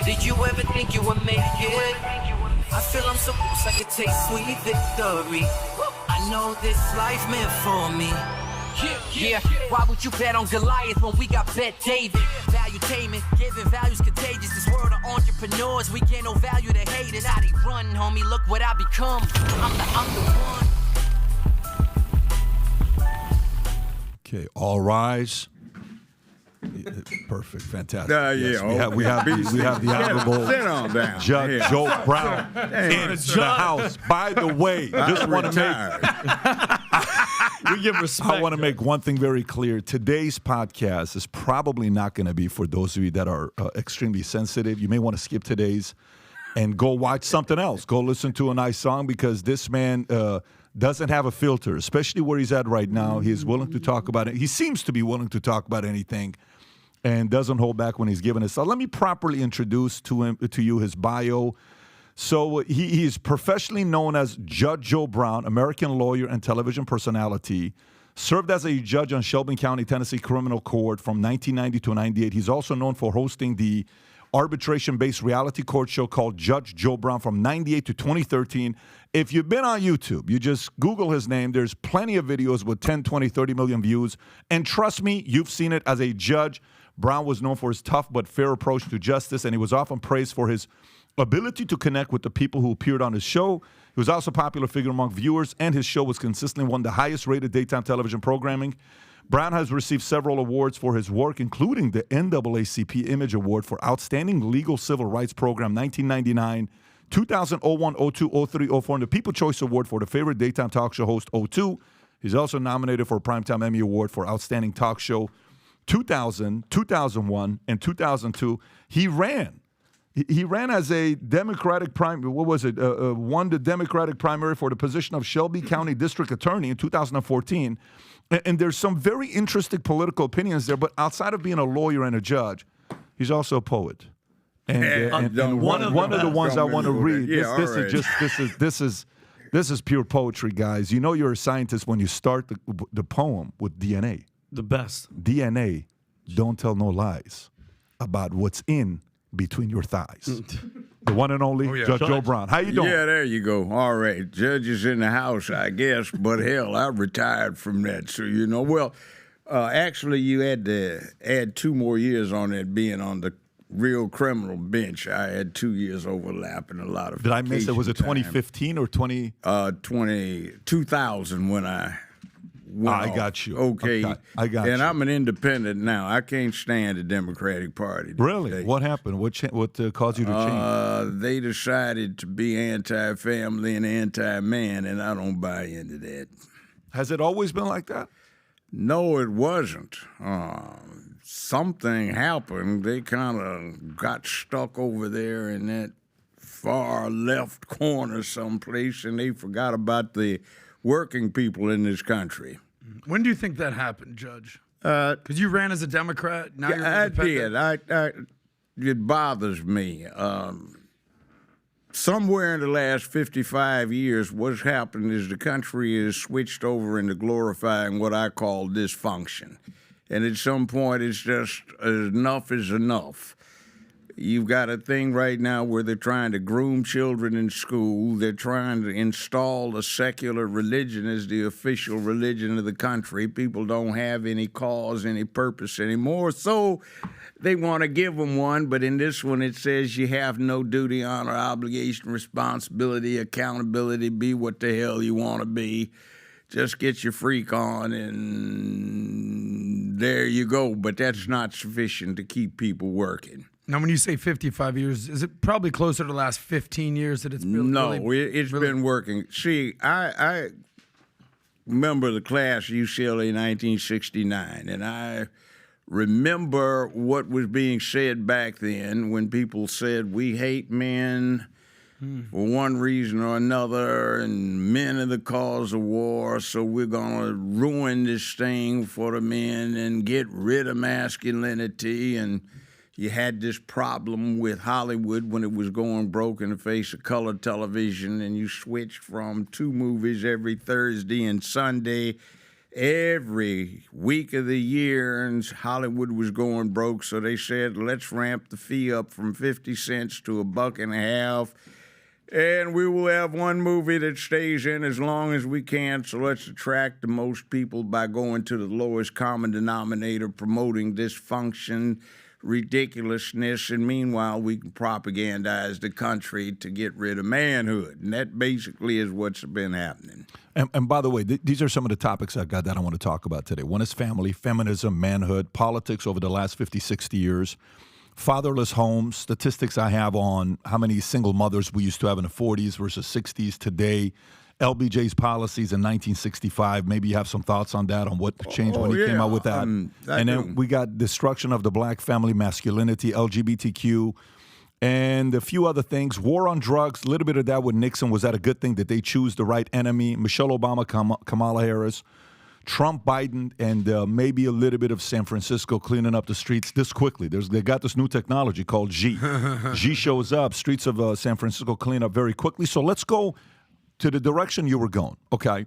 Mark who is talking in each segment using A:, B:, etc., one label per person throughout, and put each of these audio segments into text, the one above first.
A: Did you ever think you would make it? I feel I'm so close I could taste sweet victory. I know this life meant for me. Yeah, why would you bet on Goliath when we got Bet David? Valuetainment, giving values contagious. This world of entrepreneurs, we get no value to haters. How they run, homie, look what I become. I'm the one.
B: Okay, all rise. Perfect, fantastic.
C: Yes,
B: we have the Honorable Judge Joe Brown in the house. By the way, just want to
D: we give respect.
B: I want to make one thing very clear. Today's podcast is probably not going to be for those of you that are extremely sensitive. You may want to skip today's and go watch something else. Go listen to a nice song because this man doesn't have a filter, especially where he's at right now. He's willing to talk about it. He seems to be willing to talk about anything and doesn't hold back when he's given it. So let me properly introduce to you his bio. So he is professionally known as Judge Joe Brown, American lawyer and television personality. Served as a judge on Shelby County, Tennessee Criminal Court from 1990 to 98. He's also known for hosting the arbitration-based reality court show called Judge Joe Brown from 98 to 2013. If you've been on YouTube, you just Google his name. There's plenty of videos with 10, 20, 30 million views. And trust me, you've seen it as a judge. Brown was known for his tough but fair approach to justice, and he was often praised for his ability to connect with the people who appeared on his show. He was also a popular figure among viewers, and his show was consistently one of the highest-rated daytime television programming. Brown has received several awards for his work, including the NAACP Image Award for Outstanding Legal Civil Rights Program 1999, 2001, 02, 03, 04, and the People Choice Award for the Favorite Daytime Talk Show Host 02. He's also nominated for a Primetime Emmy Award for Outstanding Talk Show 2000, 2001, and 2002. He ran as a Democratic won the Democratic primary for the position of Shelby County District Attorney in 2014. And there's some very interesting political opinions there, but outside of being a lawyer and a judge, he's also a poet. And one of the ones I want to read. This is pure poetry, guys. You know you're a scientist when you start the poem with DNA.
D: The best.
B: DNA, don't tell no lies about what's in between your thighs. The one and only Judge Joe Brown. How you doing?
C: Yeah, there you go. All right. Judge is in the house, I guess, but hell, I retired from that. So, actually, you had to add 2 more years on that being on the real criminal bench. I had 2 years overlapping a lot of
B: Did I miss it? Was it 2015 or
C: 2000 when I
B: I got you.
C: Okay.
B: I got you.
C: And I'm an independent now. I can't stand the Democratic Party.
B: Really? What happened? What caused you to change?
C: They decided to be anti-family and anti-man, and I don't buy into that.
B: Has it always been like that?
C: No, it wasn't. Something happened. They kind of got stuck over there in that far left corner someplace, and they forgot about the working people in this country.
E: When do you think that happened, Judge? Because you ran as a Democrat. Now you're independent.
C: I did. It bothers me. Somewhere in the last 55 years, what's happened is the country is switched over into glorifying what I call dysfunction. And at some point, it's just enough is enough. You've got a thing right now where they're trying to groom children in school. They're trying to install a secular religion as the official religion of the country. People don't have any cause, any purpose anymore, so they want to give them one. But in this one, it says you have no duty, honor, obligation, responsibility, accountability, be what the hell you want to be. Just get your freak on, and there you go. But that's not sufficient to keep people working.
E: Now, when you say 55 years, is it probably closer to the last 15 years that it's really...
C: No, it's been working. See, I remember the class UCLA 1969, and I remember what was being said back then when people said, we hate men for one reason or another, and men are the cause of war, so we're going to ruin this thing for the men and get rid of masculinity. And you had this problem with Hollywood when it was going broke in the face of color television, and you switched from 2 movies every Thursday and Sunday, every week of the year, and Hollywood was going broke, so they said, let's ramp the fee up from 50 cents to $1.50. And we will have one movie that stays in as long as we can, so let's attract the most people by going to the lowest common denominator, promoting dysfunction, ridiculousness, and meanwhile we can propagandize the country to get rid of manhood. And that basically is what's been happening.
B: And by the way, these are some of the topics I got that I want to talk about today. One is family, feminism, manhood, politics over the last 50, 60 years. Fatherless homes, statistics I have on how many single mothers we used to have in the 40s versus 60s today. LBJ's policies in 1965. Maybe you have some thoughts on that, on what changed when he came out with that. And then we got destruction of the black family, masculinity, LGBTQ, and a few other things. War on drugs, a little bit of that with Nixon. Was that a good thing? Did they choose the right enemy? Michelle Obama, Kamala Harris. Trump, Biden, and maybe a little bit of San Francisco cleaning up the streets this quickly. They got this new technology called G. G shows up, streets of San Francisco clean up very quickly. So let's go to the direction you were going, okay?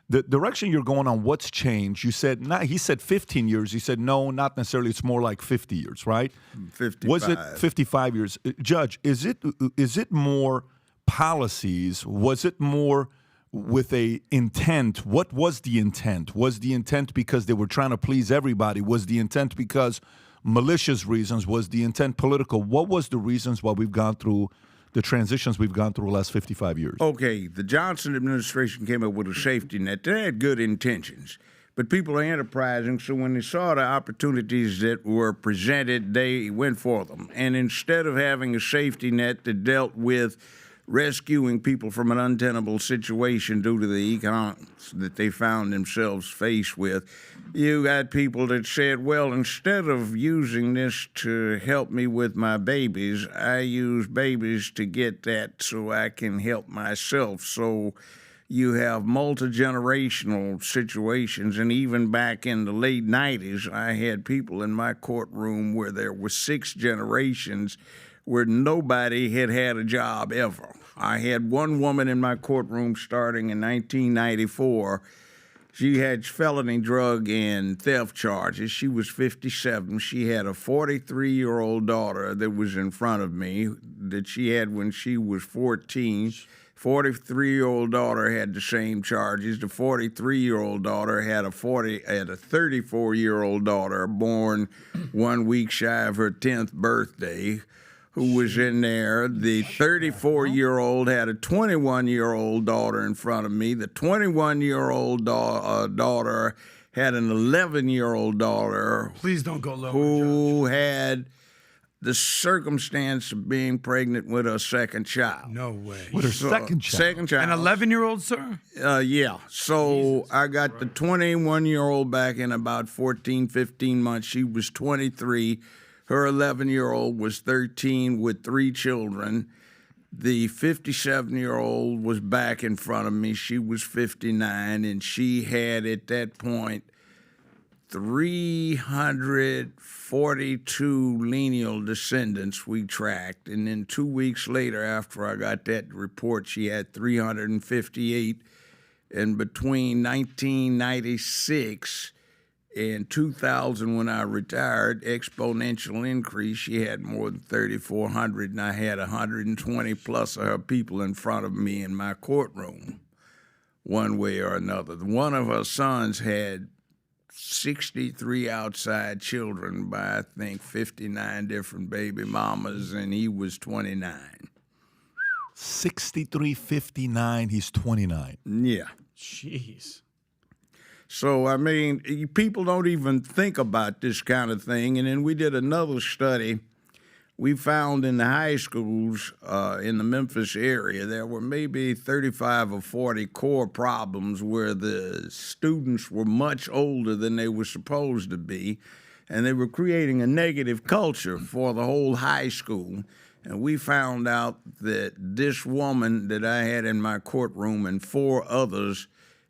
B: The direction you're going on, what's changed? You said, he said 15 years. He said, no, not necessarily. It's more like 50 years, right?
C: 55.
B: Was it 55 years? Judge, is it more policies? Was it more with a intent? What was the intent? Was the intent because they were trying to please everybody? Was the intent because malicious reasons? Was the intent political? What was the reasons why we've gone through the transitions we've gone through the last 55 years?
C: Okay, the Johnson administration came up with a safety net. They had good intentions, but people are enterprising, so when they saw the opportunities that were presented, they went for them. And instead of having a safety net that dealt with rescuing people from an untenable situation due to the economics that they found themselves faced with, you got people that said, well, instead of using this to help me with my babies, I use babies to get that so I can help myself. So you have multi-generational situations, and even back in the late 90s, I had people in my courtroom where there were 6 generations where nobody had had a job ever. I had one woman in my courtroom starting in 1994. She had felony drug and theft charges. She was 57. She had a 43-year-old daughter that was in front of me that she had when she was 14. 43-year-old daughter had the same charges. The 43-year-old daughter had a 34-year-old daughter born 1 week shy of her 10th birthday, who was in there. The 34-year-old had a 21-year-old daughter in front of me. The 21-year-old daughter had an 11-year-old daughter.
E: Please don't go lower,
C: who
E: Judge.
C: had the circumstance of being pregnant with her second child.
E: No way.
B: With her second child?
C: Second child.
E: An 11-year-old, sir?
C: Yeah. So
E: Jesus
C: I got the 21-year-old back in about 14, 15 months. She was 23. Her 11-year-old was 13 with 3 children. The 57-year-old was back in front of me. She was 59, and she had, at that point, 342 lineal descendants we tracked. And then 2 weeks later, after I got that report, she had 358. And between 1996 in 2000, when I retired, exponential increase, she had more than 3,400, and I had 120 plus of her people in front of me in my courtroom, one way or another. One of her sons had 63 outside children by, I think, 59 different baby mamas, and he was 29.
B: 63, 59, he's 29.
C: Yeah.
E: Jeez.
C: So, I mean, people don't even think about this kind of thing. And then we did another study. We found in the high schools in the Memphis area, there were maybe 35 or 40 core problems where the students were much older than they were supposed to be, and they were creating a negative culture for the whole high school. And we found out that this woman that I had in my courtroom and 4 others,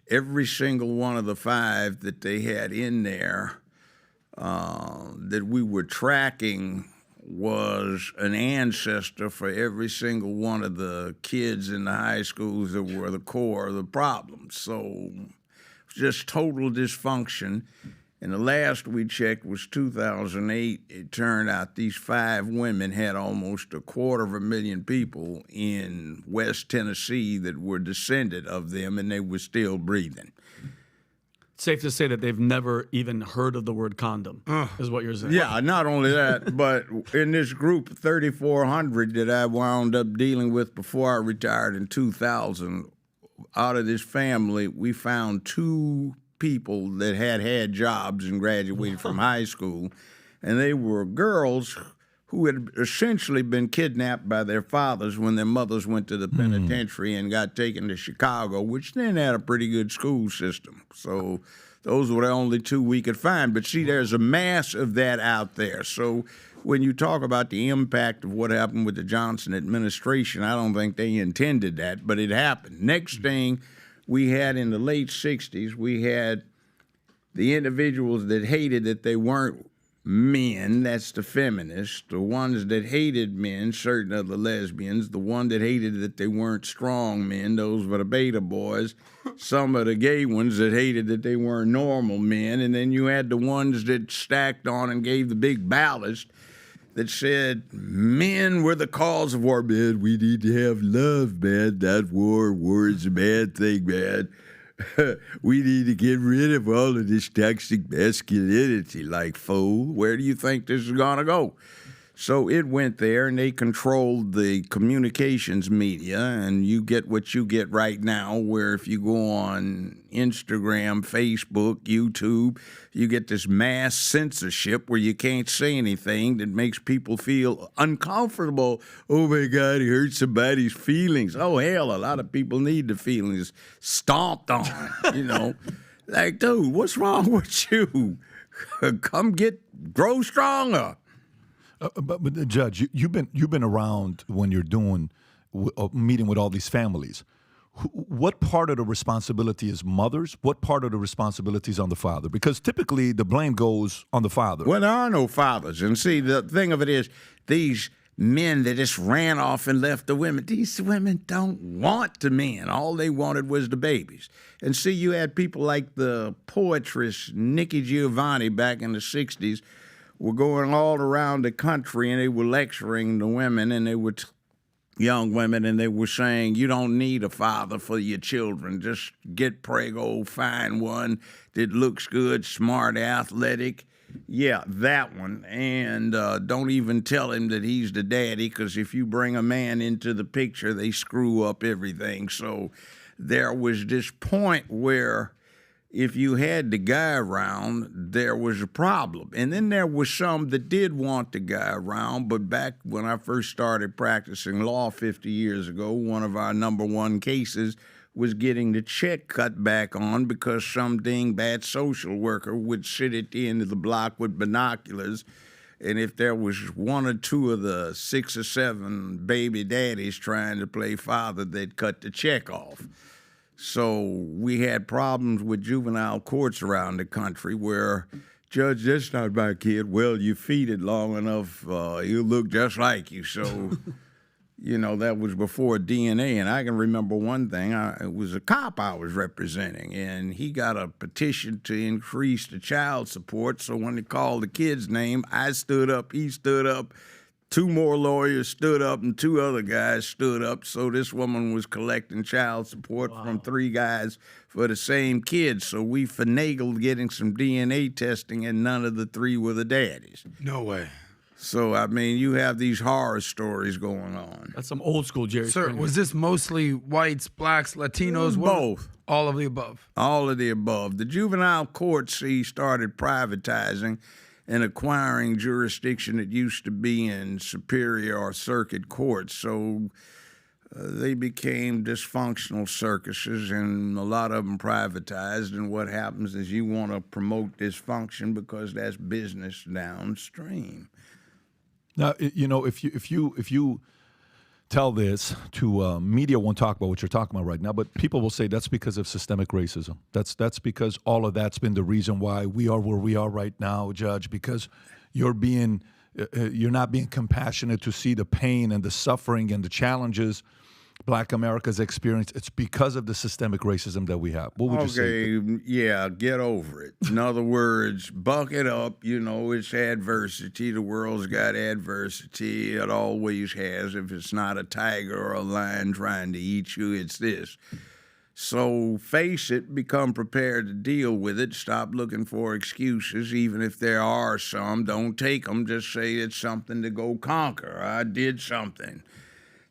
C: every single one of the 5 that they had in there that we were tracking was an ancestor for every single one of the kids in the high schools that were the core of the problem. So just total dysfunction. And the last we checked was 2008. It turned out these 5 women had almost 250,000 people in West Tennessee that were descended of them, and they were still breathing.
D: Safe to say that they've never even heard of the word condom, is what you're saying.
C: Yeah, not only that, but in this group, 3,400 that I wound up dealing with before I retired in 2000, out of this family, we found 2 people that had jobs and graduated from high school, and they were girls who had essentially been kidnapped by their fathers when their mothers went to the penitentiary and got taken to Chicago, which then had a pretty good school system. So those were the only 2 we could find. But see, there's a mass of that out there. So when you talk about the impact of what happened with the Johnson administration, I don't think they intended that, but it happened. Next thing we had in the late 60s, we had the individuals that hated that they weren't men, that's the feminists, the ones that hated men, certain of the lesbians, the one that hated that they weren't strong men, those were the beta boys, some of the gay ones that hated that they weren't normal men, and then you had the ones that stacked on and gave the big ballast that said men were the cause of war, man. We need to have love, man, not war. War is a bad thing, man. We need to get rid of all of this toxic masculinity, like, fool. Where do you think this is going to go? So it went there, and they controlled the communications media, and you get what you get right now, where if you go on Instagram, Facebook, YouTube, you get this mass censorship where you can't say anything that makes people feel uncomfortable. Oh, my God, it hurt somebody's feelings. Oh, hell, a lot of people need the feelings stomped on, you know. Like, dude, what's wrong with you? Grow stronger.
B: But Judge, you've been around when you're doing meeting with all these families. What part of the responsibility is mothers? What part of the responsibility is on the father? Because typically the blame goes on the father.
C: Well, there are no fathers. And see, the thing of it is, these men that just ran off and left the women, these women don't want the men. All they wanted was the babies. And see, you had people like the poetress Nikki Giovanni back in the 60s were going all around the country, and they were lecturing the women, and they were young women, and they were saying, you don't need a father for your children. Just get preggo, find one that looks good, smart, athletic. Yeah, that one. And don't even tell him that he's the daddy, because if you bring a man into the picture, they screw up everything. So there was this point where if you had the guy around, there was a problem. And then there was some that did want the guy around, but back when I first started practicing law 50 years ago, one of our #1 cases was getting the check cut back on because some dingbat social worker would sit at the end of the block with binoculars, and if there was 1 or 2 of the 6 or 7 baby daddies trying to play father, they'd cut the check off. So we had problems with juvenile courts around the country where, Judge, that's not my kid. Well, you feed it long enough, he'll look just like you. So, you know, that was before DNA. And I can remember one thing. It was a cop I was representing, and he got a petition to increase the child support. So when they called the kid's name, I stood up, he stood up. 2 more lawyers stood up, and 2 other guys stood up. So this woman was collecting child support from 3 guys for the same kid. So we finagled getting some DNA testing, and none of the 3 were the daddies.
E: No way.
C: So, I mean, you have these horror stories going on.
D: That's some old school Jerry
E: Sir,
D: Springer.
E: was this mostly whites, blacks, Latinos?
C: Both.
E: All of the above.
C: All of the above. The juvenile courts, started privatizing and acquiring jurisdiction that used to be in superior or circuit courts. So they became dysfunctional circuses, and a lot of them privatized. And what happens is you want to promote dysfunction because that's business downstream.
B: Now, you know, if you tell this to media, won't talk about what you're talking about right now, but people will say that's because of systemic racism. That's because all of that's been the reason why we are where we are right now, Judge. Because you're not being compassionate to see the pain and the suffering and the challenges Black America's experience, it's because of the systemic racism that we have. What would you say?
C: Okay, yeah, get over it. In other words, buck it up. You know, it's adversity. The world's got adversity. It always has. If it's not a tiger or a lion trying to eat you, it's this. So face it, become prepared to deal with it. Stop looking for excuses, even if there are some. Don't take them. Just say it's something to go conquer. I did something.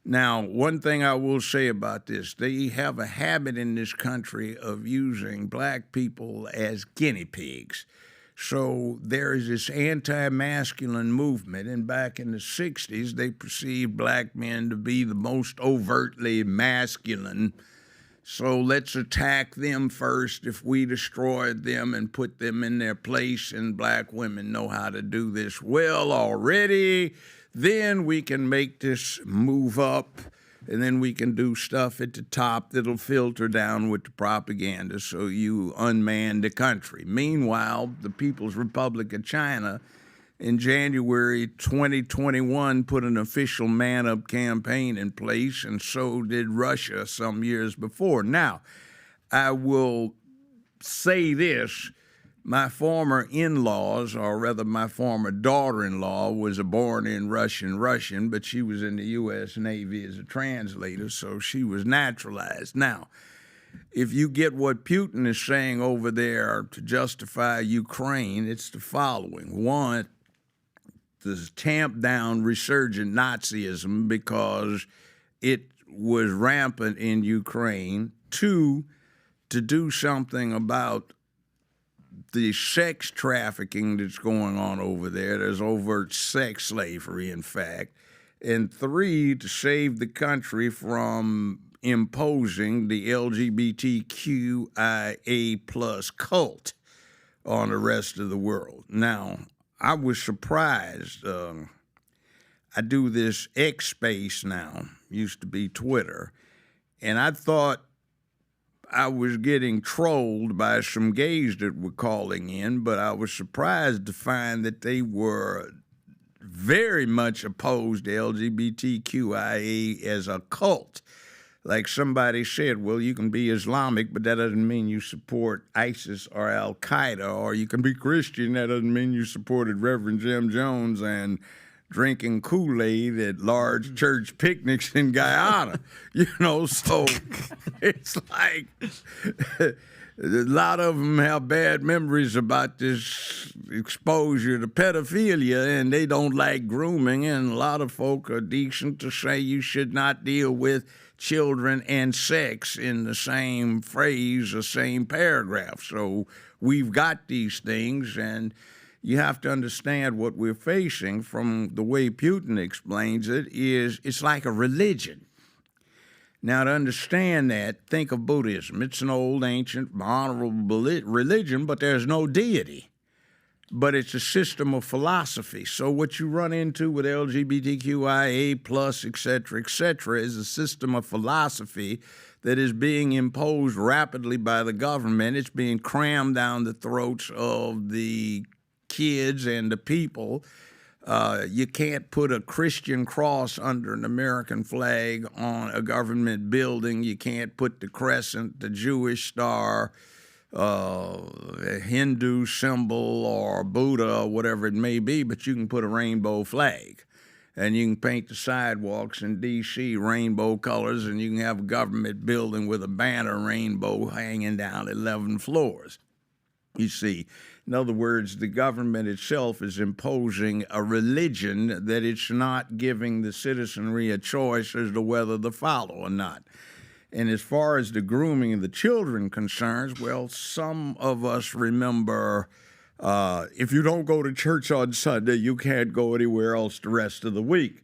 C: Now, one thing I will say about this, they have a habit in this country of using black people as guinea pigs. So there is this anti-masculine movement, and back in the 60s, they perceived black men to be the most overtly masculine. So let's attack them first. If we destroyed them and put them in their place, and black women know how to do this well already, then we can make this move up, and then we can do stuff at the top that'll filter down with the propaganda so you unman the country. Meanwhile, the People's Republic of China in January 2021 put an official man-up campaign in place, and so did Russia some years before. Now, I will say this. My former in-laws, or rather my former daughter-in-law, was born in Russian, but she was in the U.S. Navy as a translator, so she was naturalized. Now, if you get what Putin is saying over there to justify Ukraine, it's the following. One, to tamp down resurgent Nazism because it was rampant in Ukraine. Two, to do something about the sex trafficking that's going on over there. There's overt sex slavery, in fact. And three, to save the country from imposing the LGBTQIA plus cult on the rest of the world. Now, I was surprised. I do this X space now, used to be Twitter, and I thought I was getting trolled by some gays that were calling in, but I was surprised to find that they were very much opposed to LGBTQIA as a cult. Like somebody said, well, you can be Islamic, but that doesn't mean you support ISIS or Al-Qaeda, or you can be Christian, that doesn't mean you supported Reverend Jim Jones and drinking Kool-Aid at large church picnics in Guyana. You know, so it's like a lot of them have bad memories about this exposure to pedophilia, and they don't like grooming, and a lot of folk are decent to say you should not deal with children and sex in the same phrase or same paragraph. So we've got these things, and you have to understand what we're facing from the way Putin explains it is it's like a religion. Now, to understand that, think of Buddhism. It's an old, ancient, honorable religion, but there's no deity. But it's a system of philosophy. So what you run into with LGBTQIA plus, et cetera, is a system of philosophy that is being imposed rapidly by the government. It's being crammed down the throats of the kids and the people. You can't put a Christian cross under an American flag on a government building. You can't put the crescent, the Jewish star, a Hindu symbol, or Buddha, or whatever it may be, but you can put a rainbow flag. And you can paint the sidewalks in D.C. rainbow colors, and you can have a government building with a banner rainbow hanging down 11 floors. You see, in other words, the government itself is imposing a religion that it's not giving the citizenry a choice as to whether to follow or not. And as far as the grooming of the children concerns, well, some of us remember if you don't go to church on Sunday, you can't go anywhere else the rest of the week.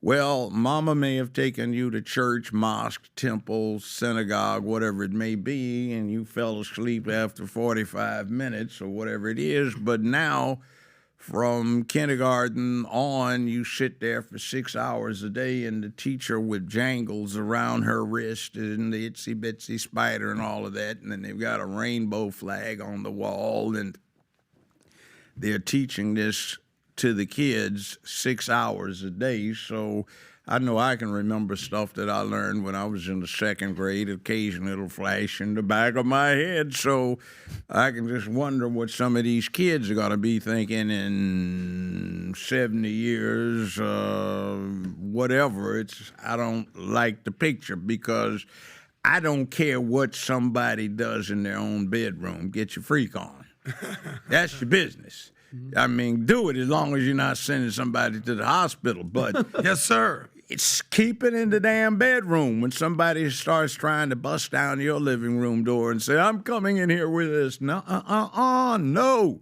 C: Well, mama may have taken you to church, mosque, temple, synagogue, whatever it may be, and you fell asleep after 45 minutes or whatever it is. But now, from kindergarten on, you sit there for 6 hours a day, and the teacher with jangles around her wrist and the itsy bitsy spider and all of that, and then they've got a rainbow flag on the wall, and they're teaching this to the kids 6 hours a day. So I know I can remember stuff that I learned when I was in the second grade. Occasionally it'll flash in the back of my head. So I can just wonder what some of these kids are going to be thinking in 70 years, whatever. I don't like the picture because I don't care what somebody does in their own bedroom. Get your freak on. That's your business. I mean, do it as long as you're not sending somebody to the hospital. But
E: yes, sir.
C: It's keep it in the damn bedroom. When somebody starts trying to bust down your living room door and say, I'm coming in here with this. No, no.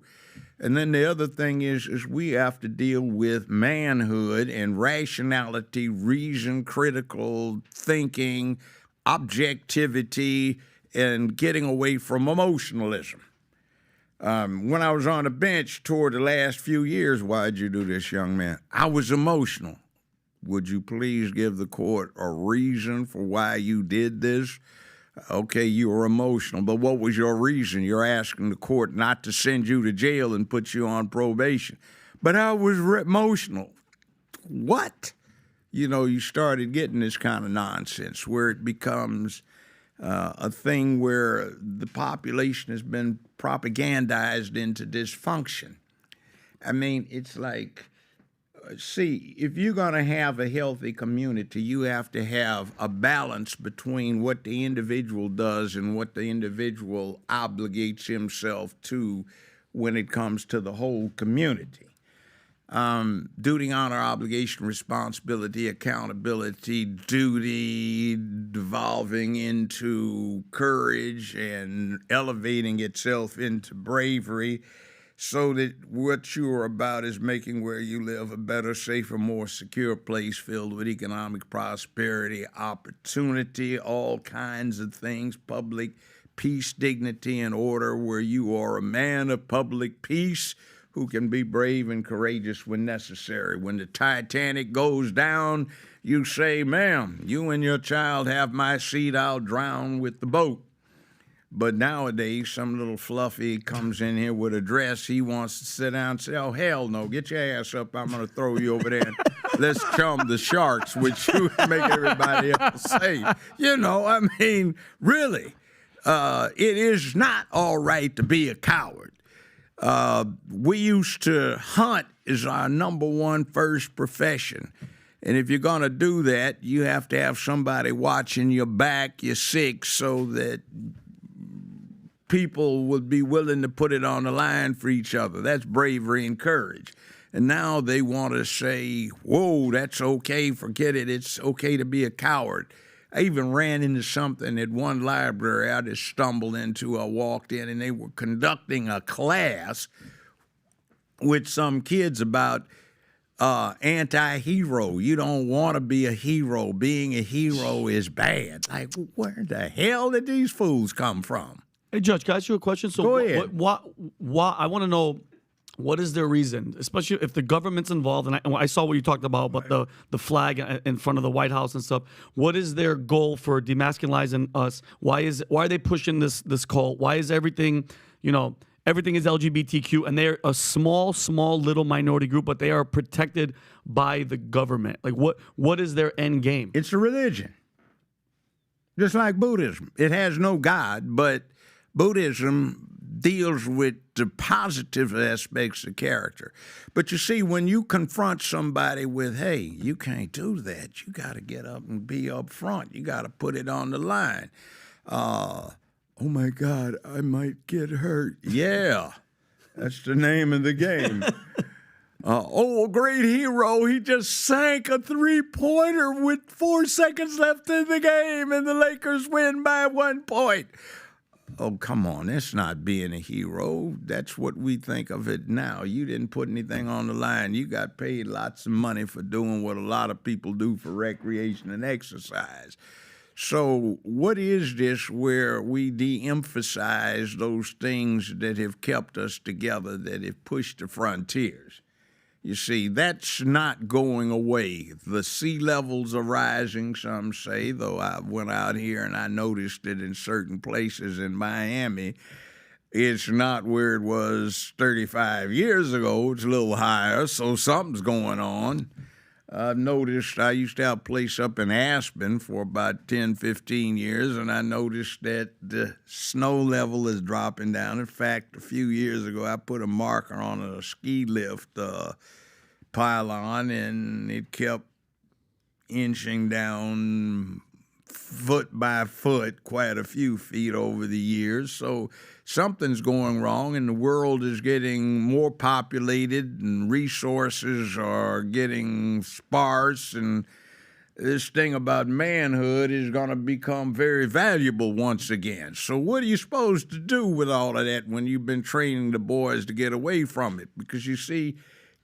C: And then the other thing is we have to deal with manhood and rationality, reason, critical thinking, objectivity, and getting away from emotionalism. When I was on the bench toward the last few years, why'd you do this, young man? I was emotional. Would you please give the court a reason for why you did this? Okay, you were emotional, but what was your reason? You're asking the court not to send you to jail and put you on probation. But I was emotional. What? You started getting this kind of nonsense where it becomes a thing where the population has been propagandized into dysfunction. I mean, it's like, see, if you're going to have a healthy community, you have to have a balance between what the individual does and what the individual obligates himself to when it comes to the whole community. Duty, honor, obligation, responsibility, accountability, duty devolving into courage and elevating itself into bravery, so that what you're about is making where you live a better, safer, more secure place filled with economic prosperity, opportunity, all kinds of things, public peace, dignity, and order, where you are a man of public peace who can be brave and courageous when necessary. When the Titanic goes down, you say, ma'am, you and your child have my seat, I'll drown with the boat. But nowadays, some little fluffy comes in here with a dress. He wants to sit down and say, oh, hell no, get your ass up. I'm going to throw you over there and let's chum the sharks, which you make everybody else say. I mean, really, it is not all right to be a coward. We used to hunt as our number one first profession. And if you're going to do that, you have to have somebody watching your back, your six, so that people would be willing to put it on the line for each other. That's bravery and courage. And now they want to say, whoa, that's okay, forget it, it's okay to be a coward. I even ran into something at one library I just stumbled into. I walked in, and they were conducting a class with some kids about anti-hero. You don't want to be a hero. Being a hero is bad. Like, where the hell did these fools come from?
D: Hey, Judge, can I ask you a question? So
C: Go ahead.
D: Why, I want to know, what is their reason, especially if the government's involved? And I saw what you talked about the flag in front of the White House and stuff. What is their goal for demasculinizing us? Why are they pushing this cult? Why is everything is LGBTQ, and they're a small little minority group, but they are protected by the government? Like, what is their end game?
C: It's a religion. Just like Buddhism. It has no God, but Buddhism deals with the positive aspects of character. But you see, when you confront somebody with, hey, you can't do that, you got to get up and be up front. You got to put it on the line. Oh, my God, I might get hurt. Yeah, that's the name of the game. Great hero, he just sank a three-pointer with 4 seconds left in the game, and the Lakers win by 1 point. Oh, come on, that's not being a hero. That's what we think of it now. You didn't put anything on the line. You got paid lots of money for doing what a lot of people do for recreation and exercise. So what is this where we de-emphasize those things that have kept us together, that have pushed the frontiers? You see, that's not going away. The sea levels are rising, some say, though I went out here and I noticed it in certain places in Miami. It's not where it was 35 years ago. It's a little higher, so something's going on. I've noticed I used to have a place up in Aspen for about 10, 15 years, and I noticed that the snow level is dropping down. In fact, a few years ago, I put a marker on a ski lift pylon, and it kept inching down foot by foot, quite a few feet over the years. So something's going wrong, and the world is getting more populated, and resources are getting sparse, and this thing about manhood is going to become very valuable once again. So what are you supposed to do with all of that when you've been training the boys to get away from it? Because you see,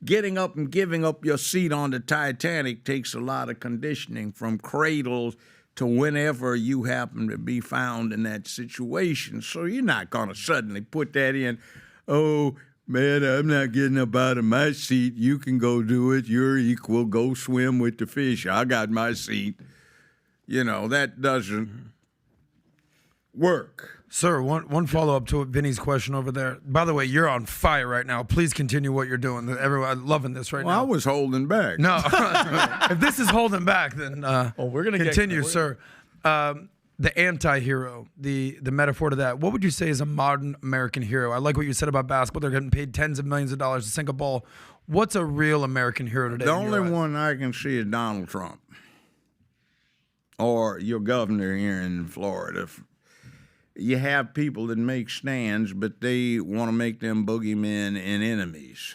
C: getting up and giving up your seat on the Titanic takes a lot of conditioning from cradle to whenever you happen to be found in that situation. So you're not going to suddenly put that in, oh, man, I'm not getting up out of my seat. You can go do it. You're equal. Go swim with the fish. I got my seat. You know, that doesn't work.
E: Sir, one follow-up to Vinny's question over there. By the way, you're on fire right now. Please continue what you're doing. Everyone loving this right now.
C: Well, I was holding back.
E: No. If this is holding back, then
D: we're gonna
E: continue, sir. The anti-hero, the metaphor to that, what would you say is a modern American hero? I like what you said about basketball. They're getting paid tens of millions of dollars to sink a ball. What's a real American hero today?
C: The only one I can see is Donald Trump or your governor here in Florida. You have people that make stands, but they want to make them boogeymen and enemies.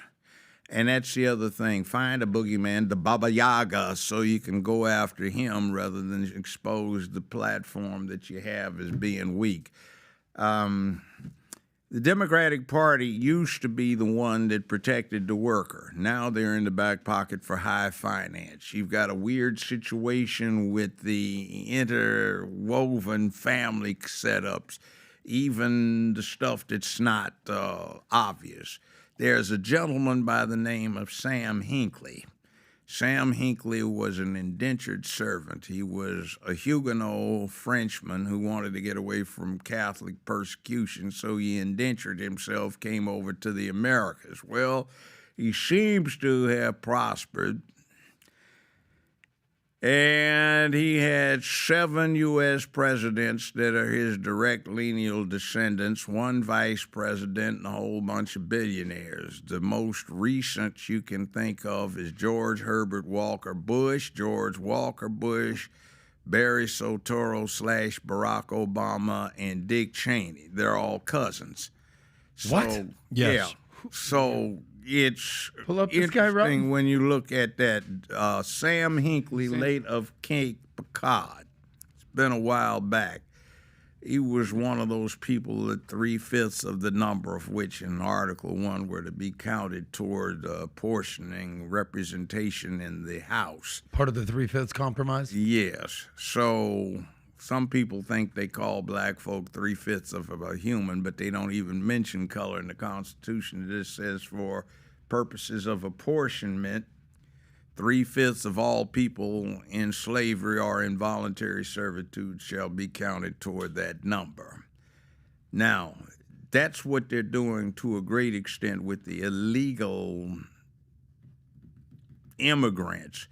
C: And that's the other thing. Find a boogeyman, the Baba Yaga, so you can go after him rather than expose the platform that you have as being weak. The Democratic Party used to be the one that protected the worker. Now they're in the back pocket for high finance. You've got a weird situation with the interwoven family setups, even the stuff that's not obvious. There's a gentleman by the name of Sam Hinckley. Sam Hinckley was an indentured servant. He was a Huguenot Frenchman who wanted to get away from Catholic persecution, so he indentured himself, came over to the Americas. Well, he seems to have prospered, and he had 7 U.S. presidents that are his direct lineal descendants, 1 vice president, and a whole bunch of billionaires. The most recent you can think of is George Herbert Walker Bush, George Walker Bush, Barry Soetoro / Barack Obama, and Dick Cheney. They're all cousins.
E: What?
C: Yes. Yeah. So it's
E: Pull up this guy,
C: interesting when you look at that. Sam Hinckley, late of Cape Cod. It's been a while back. He was one of those people that 3/5 of the number of which in Article 1 were to be counted toward apportioning representation in the House.
E: Part of the 3/5 compromise?
C: Yes. So some people think they call black folk 3/5 of a human, but they don't even mention color in the Constitution. It just says for purposes of apportionment, 3/5 of all people in slavery or involuntary servitude shall be counted toward that number. Now, that's what they're doing to a great extent with the illegal immigrants.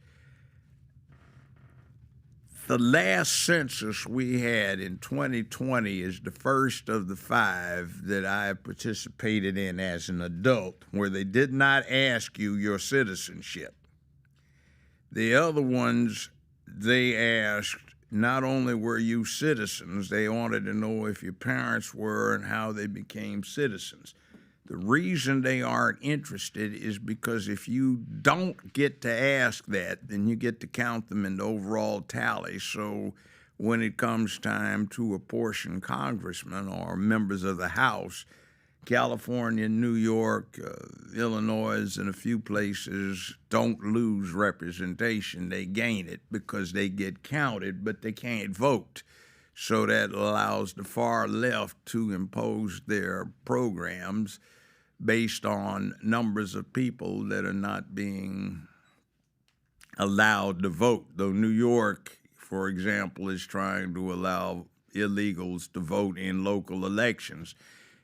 C: The last census we had in 2020 is the first of the 5 that I participated in as an adult, where they did not ask you your citizenship. The other ones, they asked not only were you citizens, they wanted to know if your parents were and how they became citizens. The reason they aren't interested is because if you don't get to ask that, then you get to count them in the overall tally. So when it comes time to apportion congressmen or members of the House, California, New York, Illinois, and a few places don't lose representation. They gain it because they get counted, but they can't vote. So that allows the far left to impose their programs based on numbers of people that are not being allowed to vote. Though New York, for example, is trying to allow illegals to vote in local elections.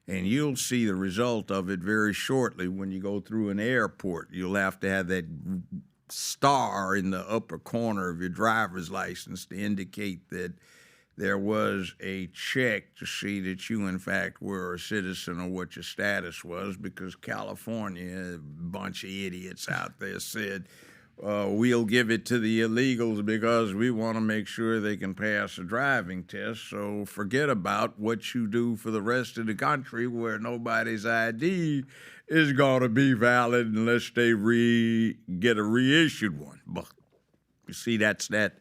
C: And you'll see the result of it very shortly when you go through an airport. You'll have to have that star in the upper corner of your driver's license to indicate that there was a check to see that you, in fact, were a citizen or what your status was, because California, a bunch of idiots out there said, we'll give it to the illegals because we want to make sure they can pass a driving test. So forget about what you do for the rest of the country where nobody's ID is going to be valid unless they get a reissued one. But you see, that's that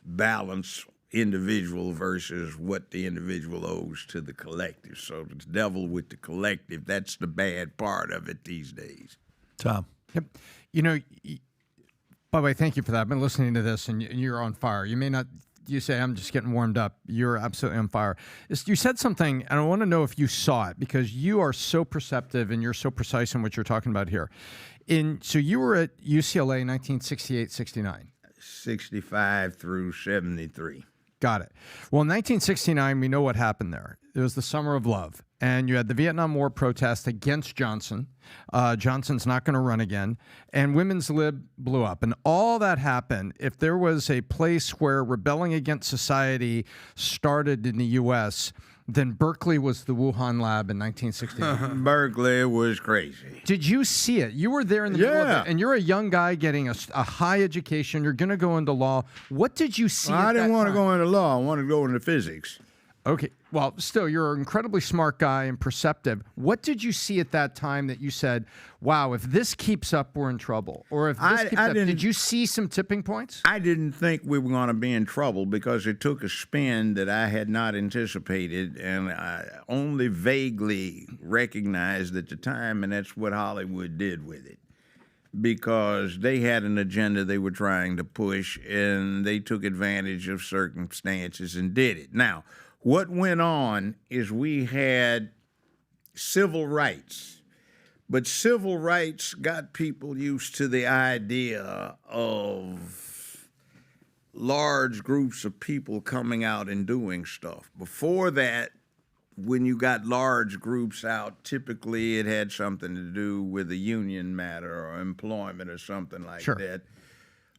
C: balance, individual versus what the individual owes to the collective. So the devil with the collective, that's the bad part of it these days.
B: Tom.
F: Yep. You know, by the way, thank you for that. I've been listening to this, and you're on fire. You may not, you say, I'm just getting warmed up. You're absolutely on fire. You said something, and I want to know if you saw it, because you are so perceptive and you're so precise in what you're talking about here. So you were at UCLA 1968-69.
C: 65 through 73.
F: Got it. Well, in 1969, we know what happened there. It was the Summer of Love, and you had the Vietnam War protest against Johnson. Johnson's not going to run again, and women's lib blew up. And all that happened, if there was a place where rebelling against society started in the U.S., then Berkeley was the Wuhan lab in 1969.
C: Berkeley was crazy.
F: Did you see it? You were there in the middle of it, and you're a young guy getting a high education. You're going to go into law. What did you see?
C: I didn't want to go into law. I wanted to go into physics.
F: Okay. Well, still, you're an incredibly smart guy and perceptive. What did you see at that time that you said, wow, if this keeps up, we're in trouble? Or if this keeps up, did you see some tipping points?
C: I didn't think we were going to be in trouble because it took a spin that I had not anticipated, and I only vaguely recognized at the time, and that's what Hollywood did with it. Because they had an agenda they were trying to push, and they took advantage of circumstances and did it. Now, what went on is we had civil rights, but civil rights got people used to the idea of large groups of people coming out and doing stuff. Before that, when you got large groups out, typically it had something to do with a union matter or employment or something like that.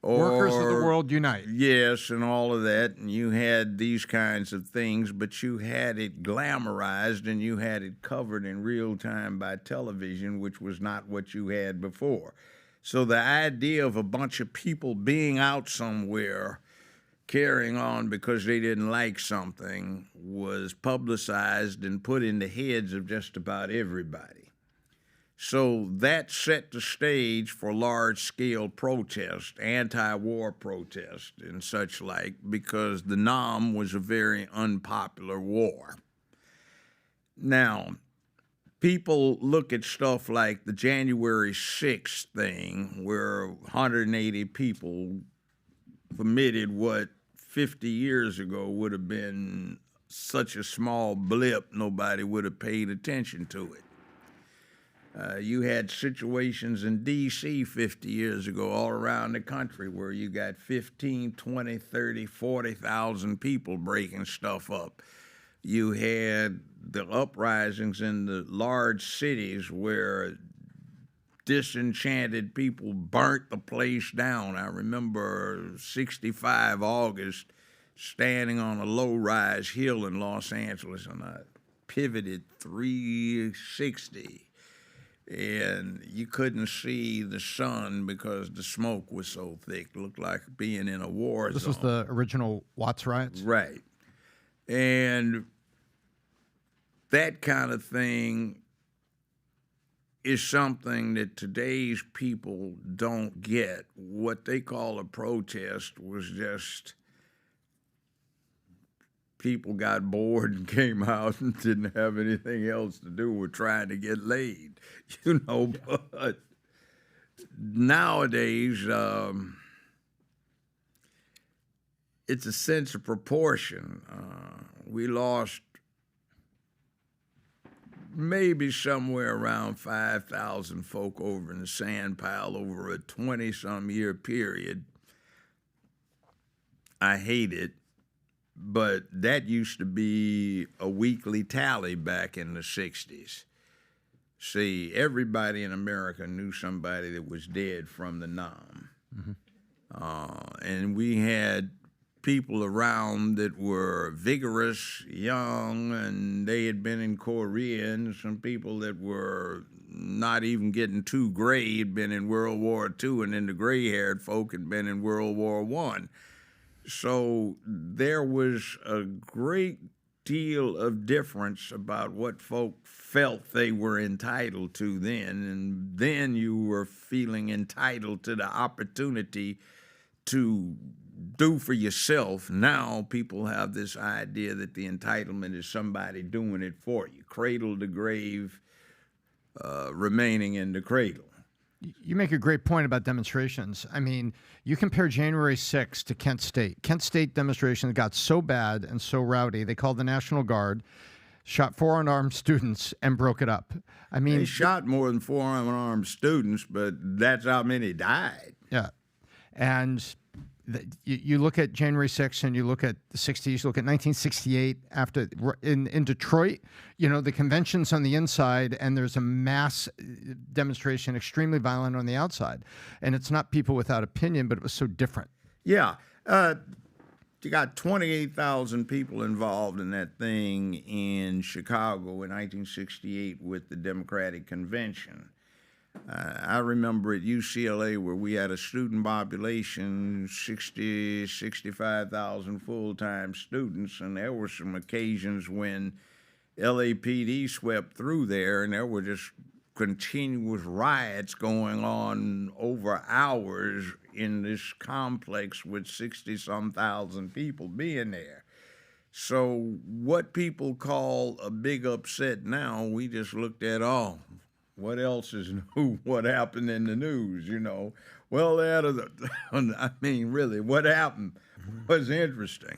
F: Workers of the world unite.
C: Yes, and all of that. And you had these kinds of things, but you had it glamorized and you had it covered in real time by television, which was not what you had before. So the idea of a bunch of people being out somewhere carrying on because they didn't like something was publicized and put in the heads of just about everybody. So that set the stage for large-scale protest, anti-war protest and such like, because the NAM was a very unpopular war. Now, people look at stuff like the January 6th thing, where 180 people committed what 50 years ago would have been such a small blip, nobody would have paid attention to it. You had situations in D.C. 50 years ago all around the country where you got 15, 20, 30, 40,000 people breaking stuff up. You had the uprisings in the large cities where disenchanted people burnt the place down. I remember 65 August standing on a low-rise hill in Los Angeles, and I pivoted 360. And you couldn't see the sun because the smoke was so thick. It looked like being in a war zone.
F: This was the original Watts riots?
C: Right. And that kind of thing is something that today's people don't get. What they call a protest was just people got bored and came out and didn't have anything else to do with trying to get laid, you know. But nowadays, it's a sense of proportion. We lost maybe somewhere around 5,000 folk over in the sand pile over a 20-some year period. I hate it. But that used to be a weekly tally back in the 60s. See, everybody in America knew somebody that was dead from the NAM. And we had people around that were vigorous, young, and they had been in Korea, and some people that were not even getting too gray had been in World War II, and then the gray-haired folk had been in World War I. So there was a great deal of difference about what folk felt they were entitled to then, and then you were feeling entitled to the opportunity to do for yourself. Now people have this idea that the entitlement is somebody doing it for you, cradle to grave, remaining in the cradle.
F: You make a great point about demonstrations. I mean, you compare January 6th to Kent State. Kent State demonstrations got so bad and so rowdy, they called the National Guard, shot 4 unarmed students, and broke it up. I mean,
C: They shot more than 4 unarmed students, but that's how many died.
F: yeah. And you look at January 6th and you look at the 60s, you look at 1968 after in Detroit, you know, the convention's on the inside and there's a mass demonstration, extremely violent on the outside. And it's not people without opinion, but it was so different.
C: Yeah. You got 28,000 people involved in that thing in Chicago in 1968 with the Democratic Convention. I remember at UCLA where we had a student population, 65,000 full-time students, and there were some occasions when LAPD swept through there and there were just continuous riots going on over hours in this complex with 60-some thousand people being there. So what people call a big upset now, we just looked at, what else is new? What happened in the news, you know? Well, I mean, really, what happened was interesting.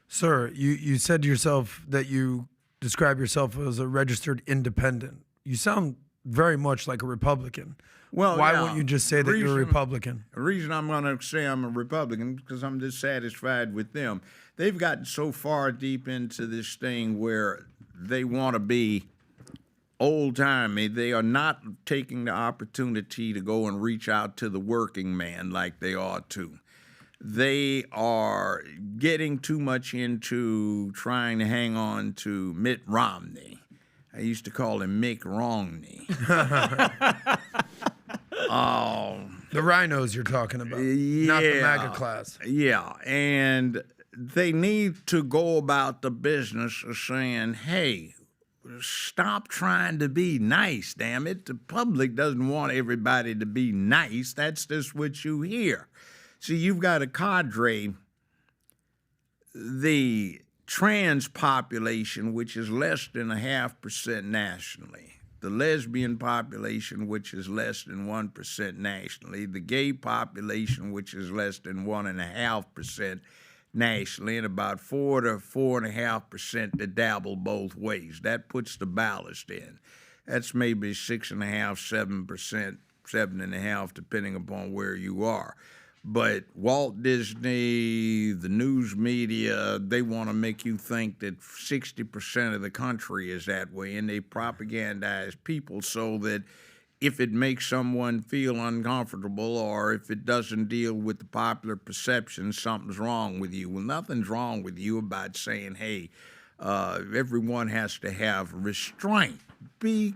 E: Sir, you said to yourself that you describe yourself as a registered independent. You sound very much like a Republican.
C: Well,
E: why
C: yeah,
E: won't you just say that you're a Republican?
C: The reason I'm going to say I'm a Republican is because I'm dissatisfied with them. They've gotten so far deep into this thing where they want to be old-timey. They are not taking the opportunity to go and reach out to the working man like they ought to. They are getting too much into trying to hang on to Mitt Romney. I used to call him Mick Romney.
E: The rhinos you're talking about, not the MAGA class.
C: Yeah, and they need to go about the business of saying, hey, stop trying to be nice, damn it. The public doesn't want everybody to be nice. That's just what you hear. See, you've got a cadre, the trans population, which is less than 0.5% nationally, the lesbian population, which is less than 1% nationally, the gay population, which is less than 1.5% nationally, and about 4 to 4.5% that dabble both ways. That puts the ballast in. That's maybe 6.5%, 7%, 7.5%, depending upon where you are. But Walt Disney, the news media, they want to make you think that 60% of the country is that way, and they propagandize people so that if it makes someone feel uncomfortable or if it doesn't deal with the popular perception, something's wrong with you. Well, nothing's wrong with you about saying, hey, everyone has to have restraint. Be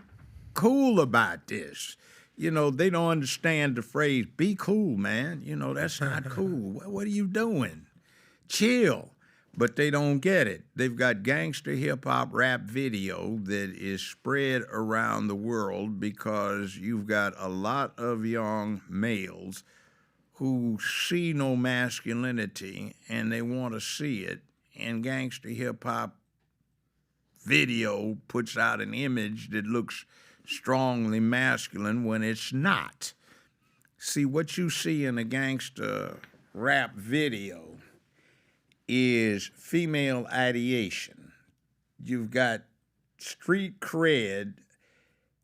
C: cool about this. You know, they don't understand the phrase, be cool, man. You know, that's not cool. What are you doing? Chill. But they don't get it. They've got gangster hip-hop rap video that is spread around the world because you've got a lot of young males who see no masculinity and they want to see it. And gangster hip-hop video puts out an image that looks strongly masculine when it's not. See, what you see in a gangster rap video is female ideation. You've got street cred,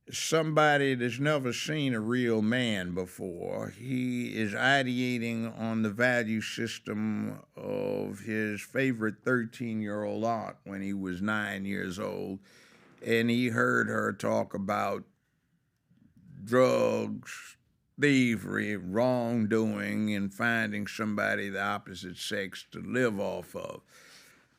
C: somebody that's never seen a real man before. He is ideating on the value system of his favorite 13-year-old aunt when he was 9 years old, and he heard her talk about drugs, thievery, wrongdoing, and finding somebody the opposite sex to live off of.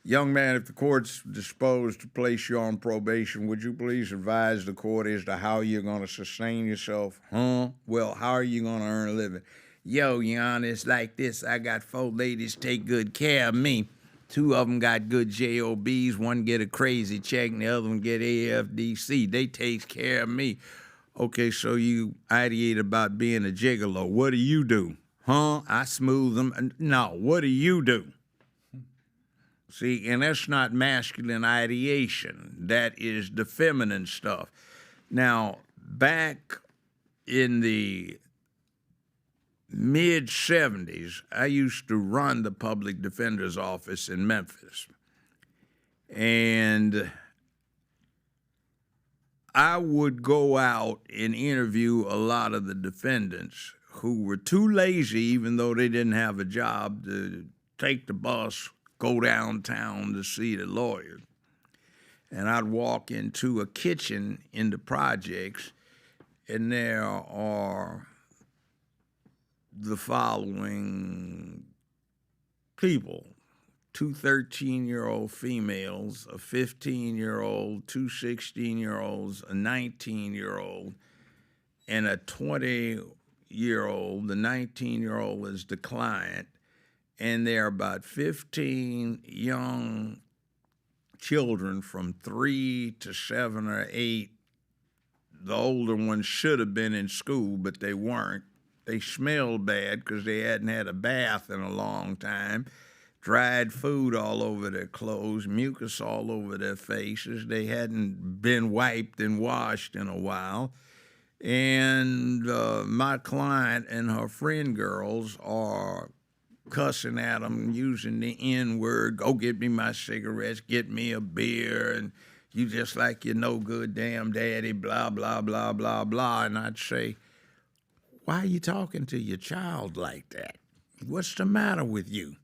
C: Young man, if the court's disposed to place you on probation, would you please advise the court as to how you're going to sustain yourself? Well, how are you going to earn a living? Yo, Your Honor, it's like this. I got 4 ladies take good care of me. 2 of them got good JOBs. 1 get a crazy check, and the other one get AFDC. They takes care of me. Okay, so you ideate about being a gigolo. What do you do? I smooth them. No, what do you do? See, and that's not masculine ideation. That is the feminine stuff. Now, back in the mid-'70s, I used to run the public defender's office in Memphis. And I would go out and interview a lot of the defendants who were too lazy, even though they didn't have a job, to take the bus, go downtown to see the lawyer. And I'd walk into a kitchen in the projects, and there are the following people: 2 13-year-old females, a 15-year-old, 2 16-year-olds, a 19-year-old, and a 20-year-old. The 19-year-old is the client, and there are about 15 young children from 3 to 7 or 8. The older ones should have been in school, but they weren't. They smelled bad because they hadn't had a bath in a long time. Dried food all over their clothes, mucus all over their faces. They hadn't been wiped and washed in a while. And my client and her friend girls are cussing at them, using the N-word. Go get me my cigarettes, get me a beer, and you just like your no good damn daddy, blah, blah, blah, blah, blah. And I'd say, why are you talking to your child like that? What's the matter with you?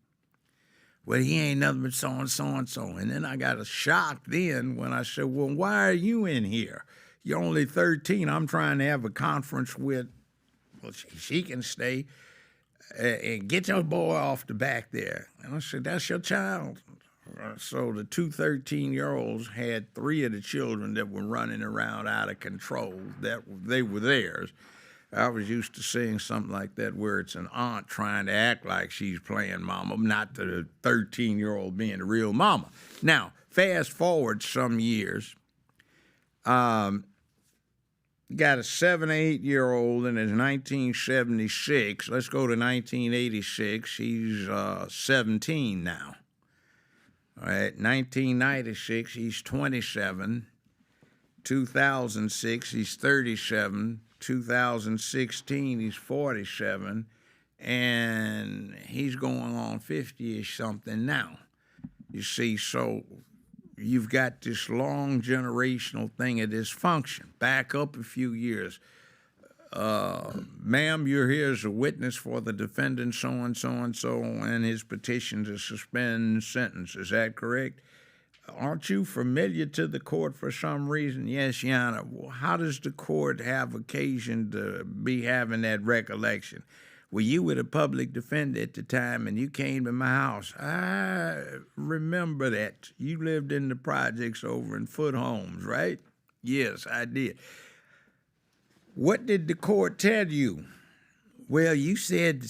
C: Well, he ain't nothing but so-and-so and so. And then I got a shock then when I said, well, why are you in here? You're only 13. I'm trying to have a conference with, well, she can stay, and get your boy off the back there. And I said, that's your child. So the 2 13-year-olds had 3 of the children that were running around out of control. That they were theirs. I was used to seeing something like that where it's an aunt trying to act like she's playing mama, not the 13-year-old being the real mama. Now, fast forward some years, got a 7 or 8-year-old, and it's 1976. Let's go to 1986. He's 17 now. All right, 1996, he's 27. 2006, he's 37. 2016, he's 47, and he's going on 50-ish something now. You see, so you've got this long generational thing of dysfunction. Back up a few years. Ma'am, you're here as a witness for the defendant so-and-so and so and his petition to suspend sentence. Is that correct? Aren't you familiar to the court for some reason? Yes, Your Honor. Well, how does the court have occasion to be having that recollection? Well, you were the public defender at the time, and you came to my house. I remember that. You lived in the projects over in Foot Homes, right? Yes, I did. What did the court tell you? Well, you said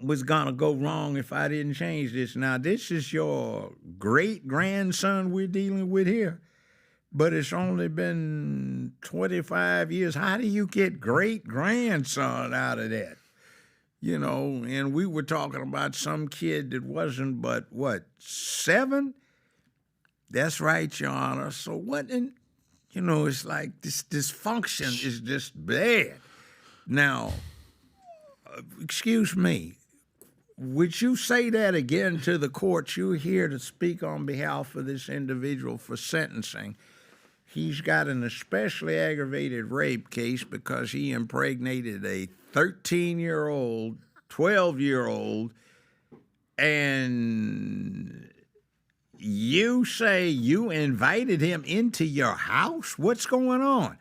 C: was going to go wrong if I didn't change this. Now, this is your great-grandson we're dealing with here, but it's only been 25 years. How do you get great-grandson out of that? You know, and we were talking about some kid that wasn't but, 7? That's right, Your Honor. So what, it's like this dysfunction is just bad. Now, excuse me, would you say that again to the court? You're here to speak on behalf of this individual for sentencing. He's got an especially aggravated rape case because he impregnated a 13-year-old, 12-year-old, and you say you invited him into your house? What's going on?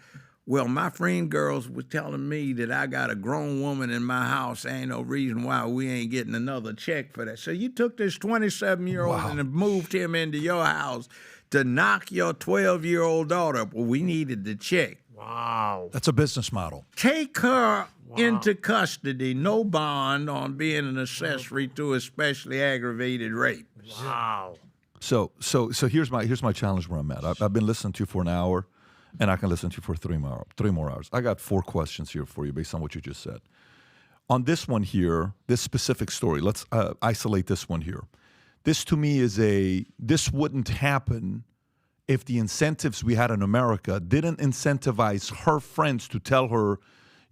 C: Well, my friend girls were telling me that I got a grown woman in my house. Ain't no reason why we ain't getting another check for that. So you took this 27-year-old and moved him into your house to knock your 12-year-old daughter up. Well, we needed the check.
D: Wow.
B: That's a business model.
C: Take her into custody, no bond on being an accessory to especially aggravated rape.
D: Wow.
B: So here's my challenge where I'm at. I've been listening to you for an hour, and I can listen to you for three more hours. I got 4 questions here for you based on what you just said. On this one here, this specific story, let's isolate this one here. This to me this wouldn't happen if the incentives we had in America didn't incentivize her friends to tell her,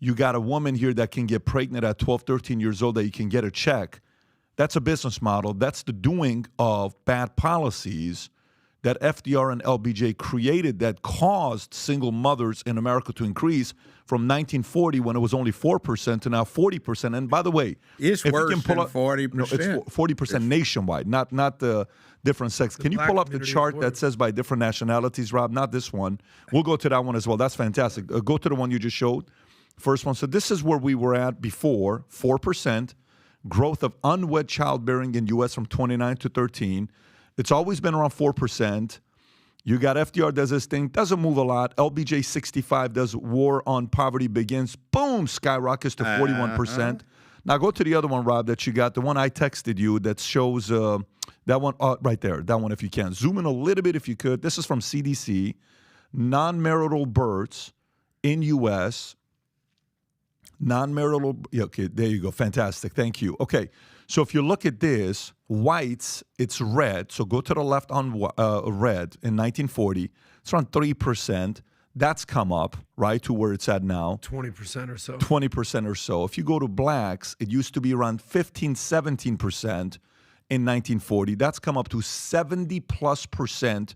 B: you got a woman here that can get pregnant at 12, 13 years old that you can get a check. That's a business model. That's the doing of bad policies that FDR and LBJ created that caused single mothers in America to increase from 1940 when it was only 4% to now 40%. And by the way,
C: it's worse than 40%.
B: No, it's 40% nationwide, not the different sex. Can you pull up the chart that says by different nationalities, Rob? Not this one. We'll go to that one as well. That's fantastic. Go to the one you just showed. First one. So this is where we were at before, 4%. Growth of unwed childbearing in U.S. from 29 to 13. It's always been around 4%. You got FDR does this thing, doesn't move a lot. LBJ 65 does war on poverty begins. Boom, skyrockets to 41%. Now go to the other one, Rob, that you got, the one I texted you that shows that one right there, that one if you can. Zoom in a little bit if you could. This is from CDC. Non-marital births in U.S., non-marital, okay, there you go. Fantastic. Thank you. Okay, so if you look at this, whites, it's red. So go to the left on red in 1940. It's around 3%. That's come up, right, to where it's at now.
E: 20% or so.
B: 20% or so. If you go to blacks, it used to be around 15, 17% in 1940. That's come up to 70+%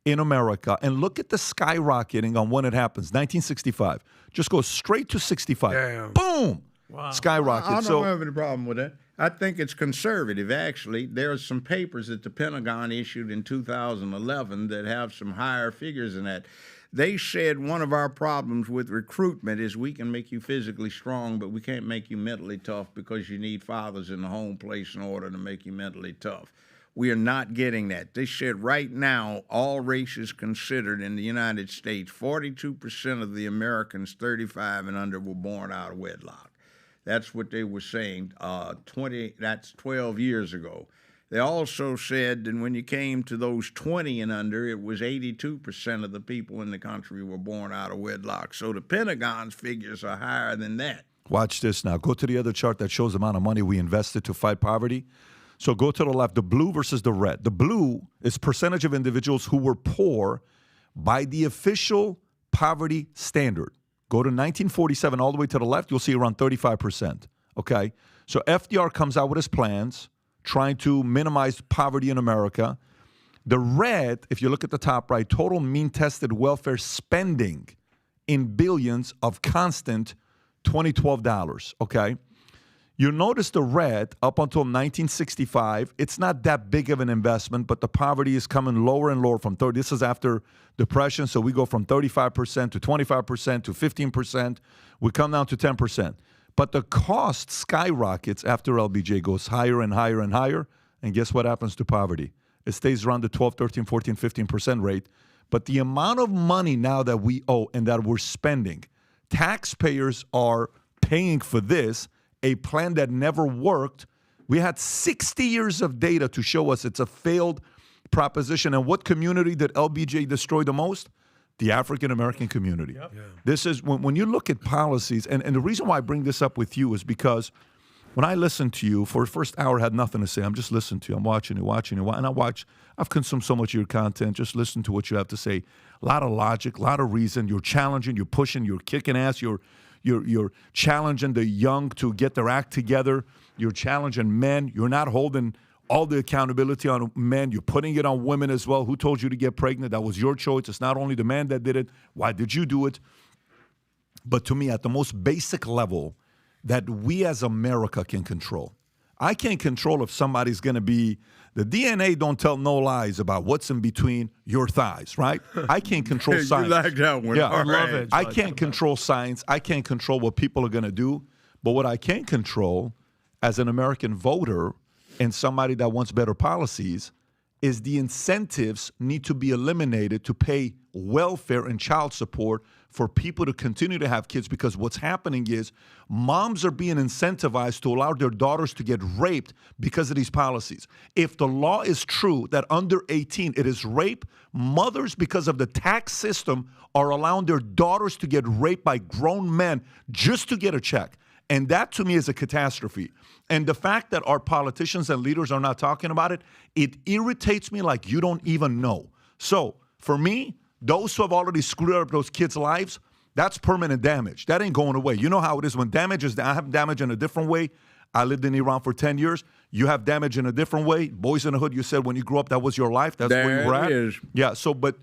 B: in America. And look at the skyrocketing on when it happens. 1965. Just go straight to 65.
E: Damn.
B: Boom! Wow. Skyrocket.
C: I don't have any problem with that. I think it's conservative, actually. There are some papers that the Pentagon issued in 2011 that have some higher figures than that. They said one of our problems with recruitment is we can make you physically strong, but we can't make you mentally tough because you need fathers in the home place in order to make you mentally tough. We are not getting that. They said right now, all races considered in the United States, 42% of the Americans 35 and under were born out of wedlock. That's what they were saying. That's 12 years ago. They also said that when you came to those 20 and under, it was 82% of the people in the country were born out of wedlock. So the Pentagon's figures are higher than that.
B: Watch this now. Go to the other chart that shows the amount of money we invested to fight poverty. So go to the left, the blue versus the red. The blue is percentage of individuals who were poor by the official poverty standard. Go to 1947 all the way to the left, you'll see around 35%, okay? So FDR comes out with his plans, trying to minimize poverty in America. The red, if you look at the top right, total mean tested welfare spending in billions of constant $2012, okay? You notice the red up until 1965, it's not that big of an investment, but the poverty is coming lower and lower from 30. This is after Depression, so we go from 35% to 25% to 15%. We come down to 10%. But the cost skyrockets after LBJ goes higher and higher and higher. And guess what happens to poverty? It stays around the 12, 13, 14, 15% rate. But the amount of money now that we owe and that we're spending, taxpayers are paying for this, a plan that never worked. We had 60 years of data to show us it's a failed proposition. And what community did LBJ destroy the most? The African-American community. Yep. Yeah. This is, when you look at policies, and the reason why I bring this up with you is because when I listen to you, for the first hour, I had nothing to say. I'm just listening to you. I'm watching you, and I've consumed so much of your content, just listen to what you have to say. A lot of logic, a lot of reason. You're challenging, you're pushing, you're kicking ass, you're challenging the young to get their act together. You're challenging men. You're not holding all the accountability on men. You're putting it on women as well. Who told you to get pregnant? That was your choice. It's not only the man that did it. Why did you do it? But to me, at the most basic level that we as America can control, I can't control if somebody's going to be, the DNA don't tell no lies about what's in between your thighs, right? I can't control science.
C: You like that one.
B: Yeah,
C: All
D: love
C: right.
D: it.
B: I can't control science. I can't control what people are going to do. But what I can control as an American voter and somebody that wants better policies is the incentives need to be eliminated to pay welfare and child support for people to continue to have kids, because what's happening is moms are being incentivized to allow their daughters to get raped because of these policies. If the law is true that under 18 it is rape, mothers, because of the tax system, are allowing their daughters to get raped by grown men just to get a check. And that, to me, is a catastrophe. And the fact that our politicians and leaders are not talking about it, it irritates me like you don't even know. So, for me, those who have already screwed up those kids' lives, that's permanent damage. That ain't going away. You know how it is when damage is, I have damage in a different way. I lived in Iran for 10 years. You have damage in a different way. Boys in the Hood, you said when you grew up, that was your life. That's where you were at.
C: There it is.
B: Yeah, so, but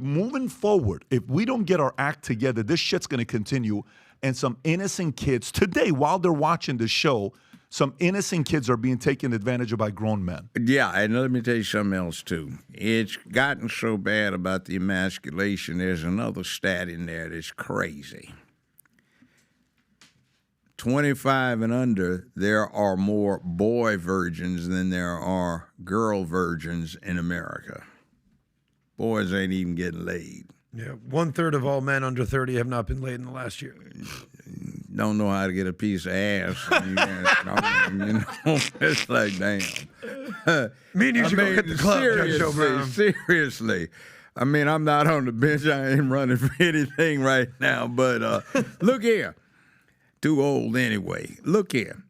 B: moving forward, if we don't get our act together, this shit's going to continue. And some innocent kids today, while they're watching the show, some innocent kids are being taken advantage of by grown men.
C: Yeah, and let me tell you something else, too. It's gotten so bad about the emasculation. There's another stat in there that's crazy. 25 and under, there are more boy virgins than there are girl virgins in America. Boys ain't even getting laid.
E: Yeah, 1/3 of all men under 30 have not been laid in the last year.
C: Don't know how to get a piece of ass. It's like, damn.
E: Me and you should go hit the club, Judge Joe Brown.
C: Seriously. I mean, I'm not on the bench. I ain't running for anything right now. But look here. Too old anyway. Look here.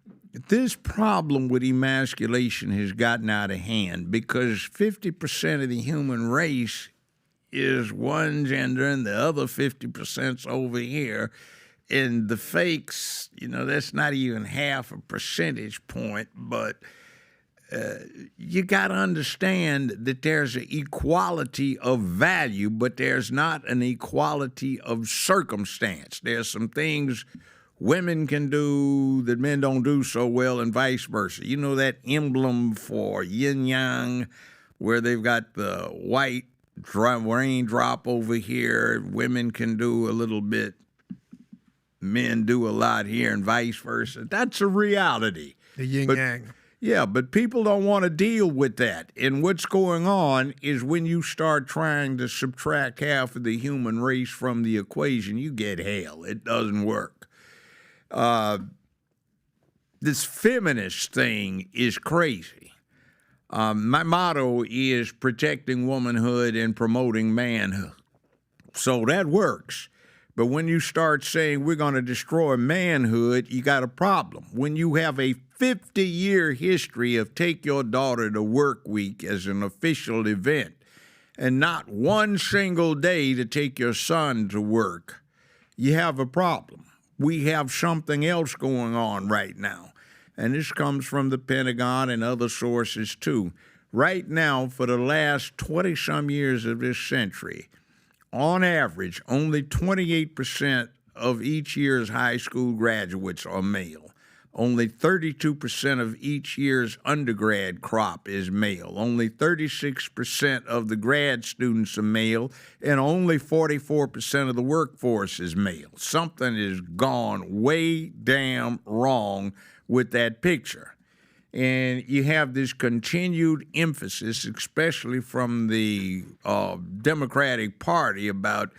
C: This problem with emasculation has gotten out of hand because 50% of the human race is one gender and the other 50%'s over here. And the fakes, that's not even half a percentage point, but you got to understand that there's an equality of value, but there's not an equality of circumstance. There's some things women can do that men don't do so well and vice versa. You know that emblem for yin-yang where they've got the white raindrop over here, women can do a little bit, men do a lot here, and vice versa. That's a reality.
E: The yin-yang.
C: Yeah, but people don't want to deal with that. And what's going on is when you start trying to subtract half of the human race from the equation, you get hell. It doesn't work. This feminist thing is crazy. My motto is protecting womanhood and promoting manhood. So that works. But when you start saying we're going to destroy manhood, you got a problem. When you have a 50-year history of take your daughter to work week as an official event and not one single day to take your son to work, you have a problem. We have something else going on right now. And this comes from the Pentagon and other sources, too. Right now, for the last 20-some years of this century, on average, only 28% of each year's high school graduates are male. Only 32% of each year's undergrad crop is male. Only 36% of the grad students are male, and only 44% of the workforce is male. Something has gone way damn wrong with that picture. And you have this continued emphasis, especially from the Democratic Party, about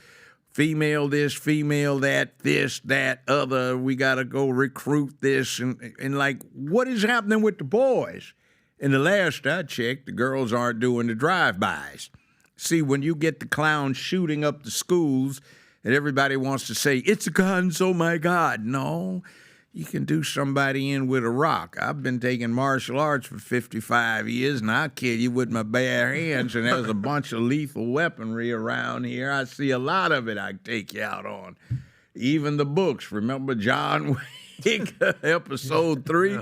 C: female this, female that, this, that, other. We got to go recruit this. And like, what is happening with the boys? And the last I checked, the girls aren't doing the drive-bys. See, when you get the clowns shooting up the schools and everybody wants to say, it's guns, oh my God. No. You can do somebody in with a rock. I've been taking martial arts for 55 years, and I'll kill you with my bare hands, and there's a bunch of lethal weaponry around here. I see a lot of it I can take you out on. Even the books. Remember John Wick, episode 3?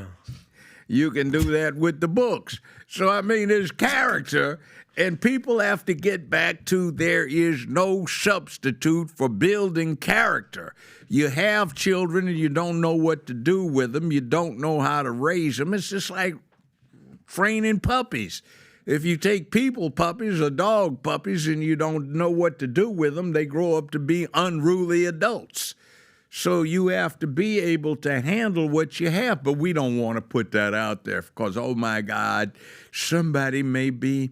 C: you can do that with the books. So, I mean, there's character, and people have to get back to there is no substitute for building character. You have children and you don't know what to do with them. You don't know how to raise them. It's just like training puppies. If you take people puppies or dog puppies and you don't know what to do with them, they grow up to be unruly adults. So you have to be able to handle what you have, but we don't want to put that out there because, oh my God, somebody may be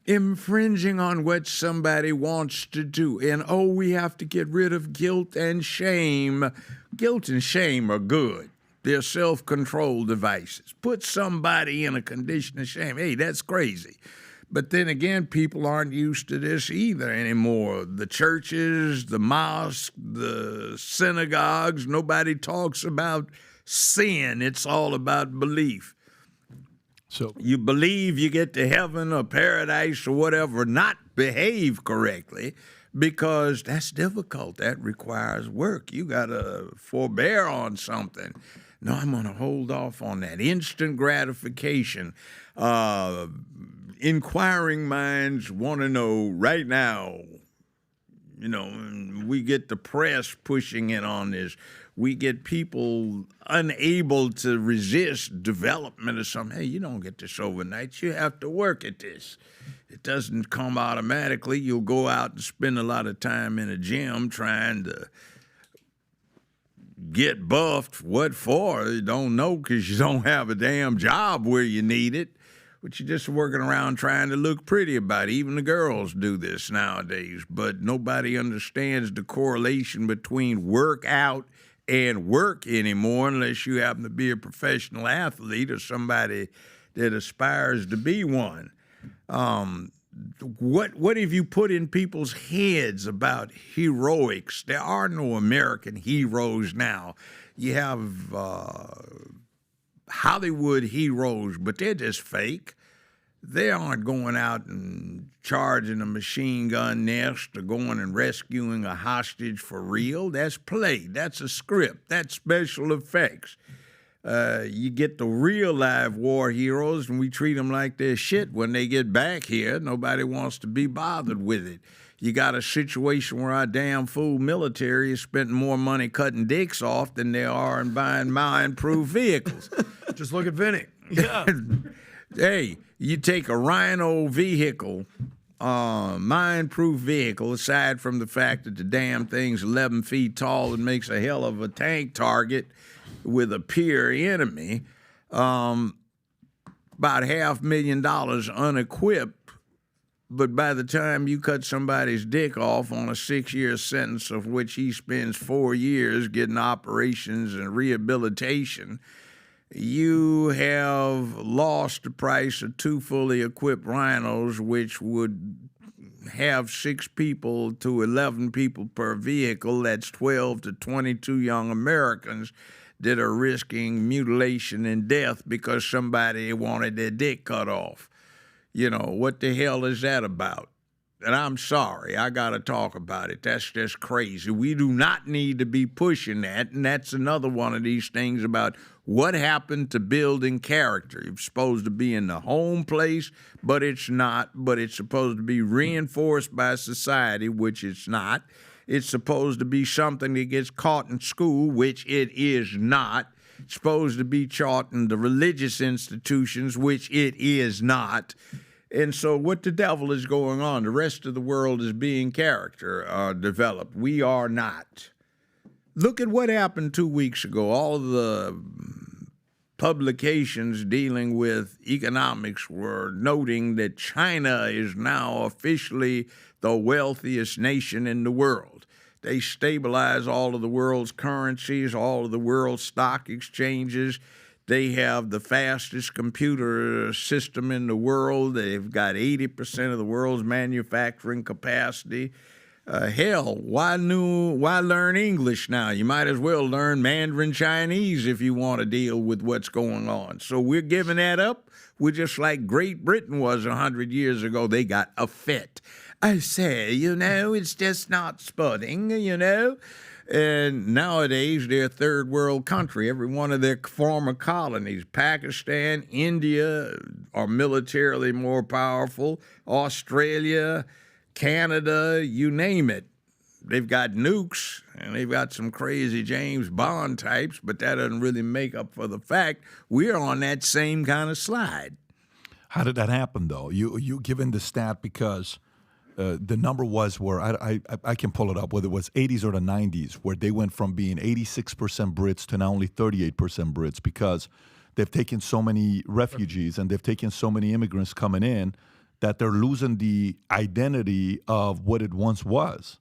C: infringing on what somebody wants to do. And, oh, we have to get rid of guilt and shame. Guilt and shame are good. They're self-control devices. Put somebody in a condition of shame. Hey, that's crazy. But then again, people aren't used to this either anymore. The churches, the mosques, the synagogues, nobody talks about sin. It's all about belief.
B: So
C: you believe you get to heaven or paradise or whatever, not behave correctly, because that's difficult. That requires work. You got to forbear on something. No, I'm going to hold off on that. Instant gratification. Inquiring minds want to know right now. You know, we get the press pushing in on this. We get people unable to resist development of something. Hey, you don't get this overnight. You have to work at this. It doesn't come automatically. You'll go out and spend a lot of time in a gym trying to get buffed. What for? You don't know because you don't have a damn job where you need it. But you're just working around trying to look pretty about it. Even the girls do this nowadays. But nobody understands the correlation between workout and work anymore unless you happen to be a professional athlete or somebody that aspires to be one. What have you put in people's heads about heroics? There are no American heroes now. You have Hollywood heroes, but they're just fake. They aren't going out and charging a machine gun nest or going and rescuing a hostage for real. That's play. That's a script. That's special effects. You get the real live war heroes, and we treat them like they're shit when they get back here. Nobody wants to be bothered with it. You got a situation where our damn fool military is spending more money cutting dicks off than they are in buying mine-proof vehicles.
E: Just look at Minnect.
D: Yeah.
C: Hey, you take a Rhino vehicle, mine-proof vehicle, aside from the fact that the damn thing's 11 feet tall and makes a hell of a tank target with a peer enemy, about $500,000 unequipped. But by the time you cut somebody's dick off on a 6-year sentence of which he spends 4 years getting operations and rehabilitation, you have lost the price of 2 fully equipped rhinos, which would have 6 people to 11 people per vehicle. That's 12 to 22 young Americans that are risking mutilation and death because somebody wanted their dick cut off. You know, what the hell is that about? And I'm sorry, I got to talk about it. That's just crazy. We do not need to be pushing that, and that's another one of these things about what happened to building character. You're supposed to be in the home place, but it's not. But it's supposed to be reinforced by society, which it's not. It's supposed to be something that gets caught in school, which it is not. It's supposed to be taught in the religious institutions, which it is not. And so what the devil is going on? The rest of the world is being character developed. We are not. Look at what happened 2 weeks ago. All of the publications dealing with economics were noting that China is now officially the wealthiest nation in the world. They stabilize all of the world's currencies, all of the world's stock exchanges. They have the fastest computer system in the world. They've got 80% of the world's manufacturing capacity. Hell, why learn English now? You might as well learn Mandarin Chinese if you want to deal with what's going on. So we're giving that up. We're just like Great Britain was 100 years ago. They got a fit. I say, it's just not spotting, And nowadays, they're a third world country. Every one of their former colonies, Pakistan, India, are militarily more powerful. Australia, Canada, you name it. They've got nukes, and they've got some crazy James Bond types, but that doesn't really make up for the fact we're on that same kind of slide.
B: How did that happen, though? You given the stat because the number was where I can pull it up, whether it was 80s or the 90s, where they went from being 86% Brits to now only 38% Brits because they've taken so many refugees and they've taken so many immigrants coming in that they're losing the identity of what it once was.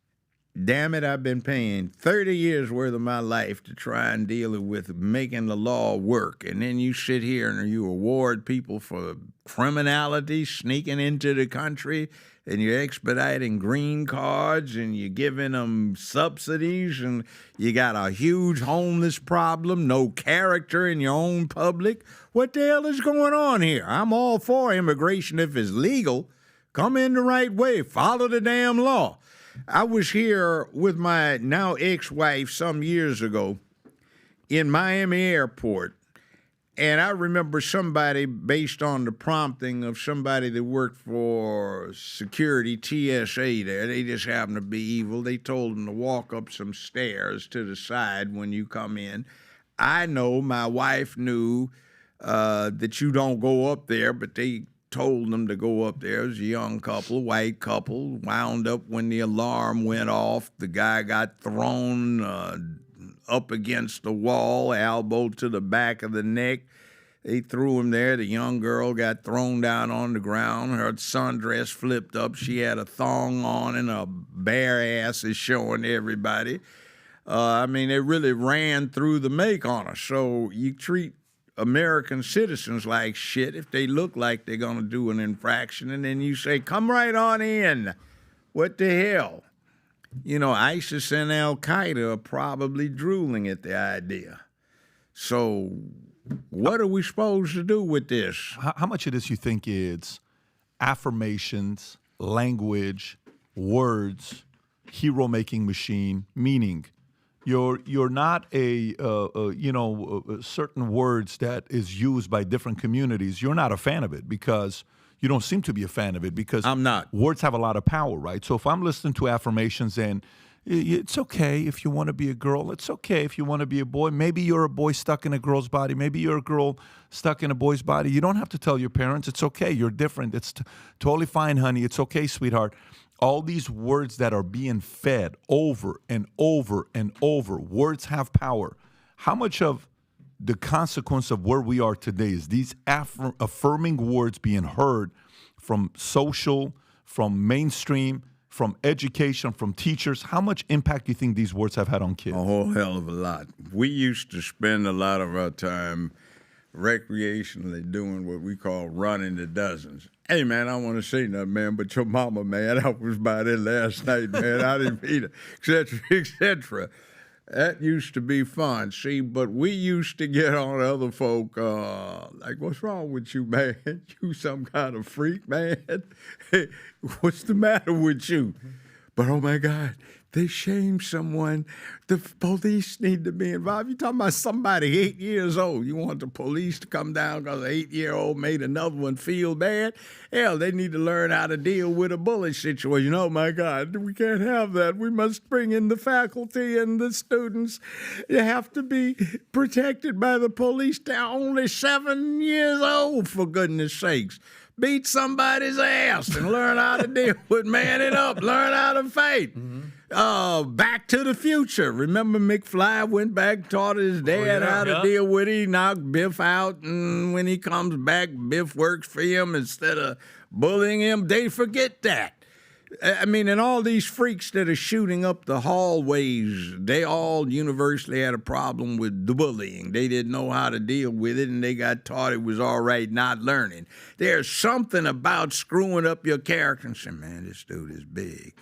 C: Damn it, I've been paying 30 years worth of my life to try and deal with making the law work. And then you sit here and you award people for criminality, sneaking into the country, and you're expediting green cards, and you're giving them subsidies, and you got a huge homeless problem, no character in your own public. What the hell is going on here? I'm all for immigration if it's legal. Come in the right way. Follow the damn law. I was here with my now ex-wife some years ago in Miami Airport, and I remember somebody, based on the prompting of somebody that worked for security, TSA there, they just happened to be evil. They told them to walk up some stairs to the side when you come in. I know my wife knew that you don't go up there, but they told them to go up there. It was a young couple, white couple, wound up when the alarm went off. The guy got thrown up against the wall, elbow to the back of the neck. They threw him there. The young girl got thrown down on the ground. Her sundress flipped up. She had a thong on and her bare ass is showing everybody. I mean, they really ran through the make on her. So you treat American citizens like shit if they look like they're going to do an infraction, and then you say, come right on in. What the hell? You know, ISIS and Al-Qaeda are probably drooling at the idea. So what are we supposed to do with this?
B: How much of this you think is affirmations, language, words, hero-making machine, meaning? You're not certain words that is used by different communities. You're not a fan of it because you don't seem to be a fan of it because
C: I'm not.
B: Words have a lot of power, right? So if I'm listening to affirmations and it's okay if you want to be a girl, it's okay if you want to be a boy. Maybe you're a boy stuck in a girl's body. Maybe you're a girl stuck in a boy's body. You don't have to tell your parents. It's okay. You're different. It's totally fine, honey. It's okay, sweetheart. All these words that are being fed over and over and over, words have power. How much of the consequence of where we are today is these affirming words being heard from social, from mainstream, from education, from teachers? How much impact do you think these words have had on kids?
C: A whole hell of a lot. We used to spend a lot of our time recreationally doing what we call running the dozens. Hey, man, I don't want to say nothing, man, but your mama, man, I was by there last night, man. I didn't mean it, et cetera, et cetera. That used to be fun, see, but we used to get on other folk, like, what's wrong with you, man? You some kind of freak, man? Hey, what's the matter with you? But, oh, my God, they shamed someone. The police need to be involved. You're talking about somebody 8 years old. You want the police to come down because an 8-year-old made another one feel bad? Hell, they need to learn how to deal with a bully situation. Oh, my God, we can't have that. We must bring in the faculty and the students. You have to be protected by the police. They're only 7 years old, for goodness sakes. Beat somebody's ass and learn how to deal with man it up. Learn how to fight. Back to the Future. Remember McFly went back, taught his dad how to deal with it. He knocked Biff out, and when he comes back, Biff works for him instead of bullying him. They forget that. I mean, and all these freaks that are shooting up the hallways, they all universally had a problem with the bullying. They didn't know how to deal with it, and they got taught it was all right not learning. There's something about screwing up your character and saying, man, this dude is big.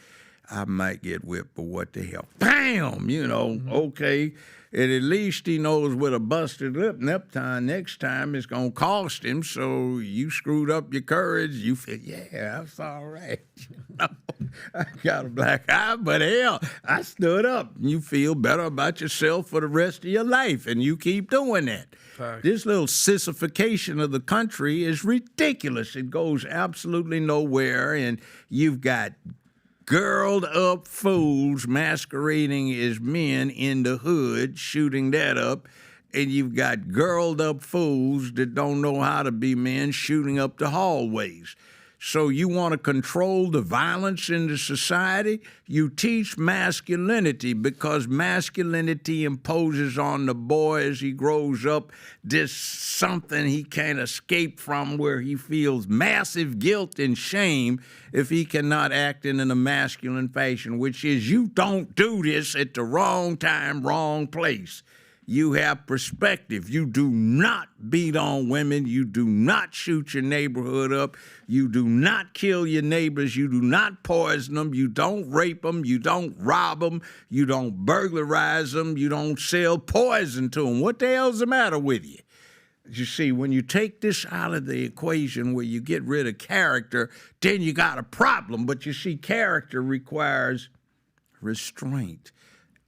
C: I might get whipped, but what the hell? Bam! You know, okay. And at least he knows with a busted lip next time it's going to cost him. So you screwed up your courage. You feel, yeah, that's all right. I got a black eye, but hell, I stood up. You feel better about yourself for the rest of your life, and you keep doing that. This little sissification of the country is ridiculous. It goes absolutely nowhere, and you've got girled up fools masquerading as men in the hood, shooting that up, and you've got girled up fools that don't know how to be men shooting up the hallways. So you want to control the violence in the society? You teach masculinity, because masculinity imposes on the boy as he grows up this something he can't escape from, where he feels massive guilt and shame if he cannot act in a masculine fashion, which is, you don't do this at the wrong time, wrong place. You have perspective. You do not beat on women. You do not shoot your neighborhood up. You do not kill your neighbors. You do not poison them. You don't rape them. You don't rob them. You don't burglarize them. You don't sell poison to them. What the hell's the matter with you? You see, when you take this out of the equation, where you get rid of character, then you got a problem. But you see, character requires restraint,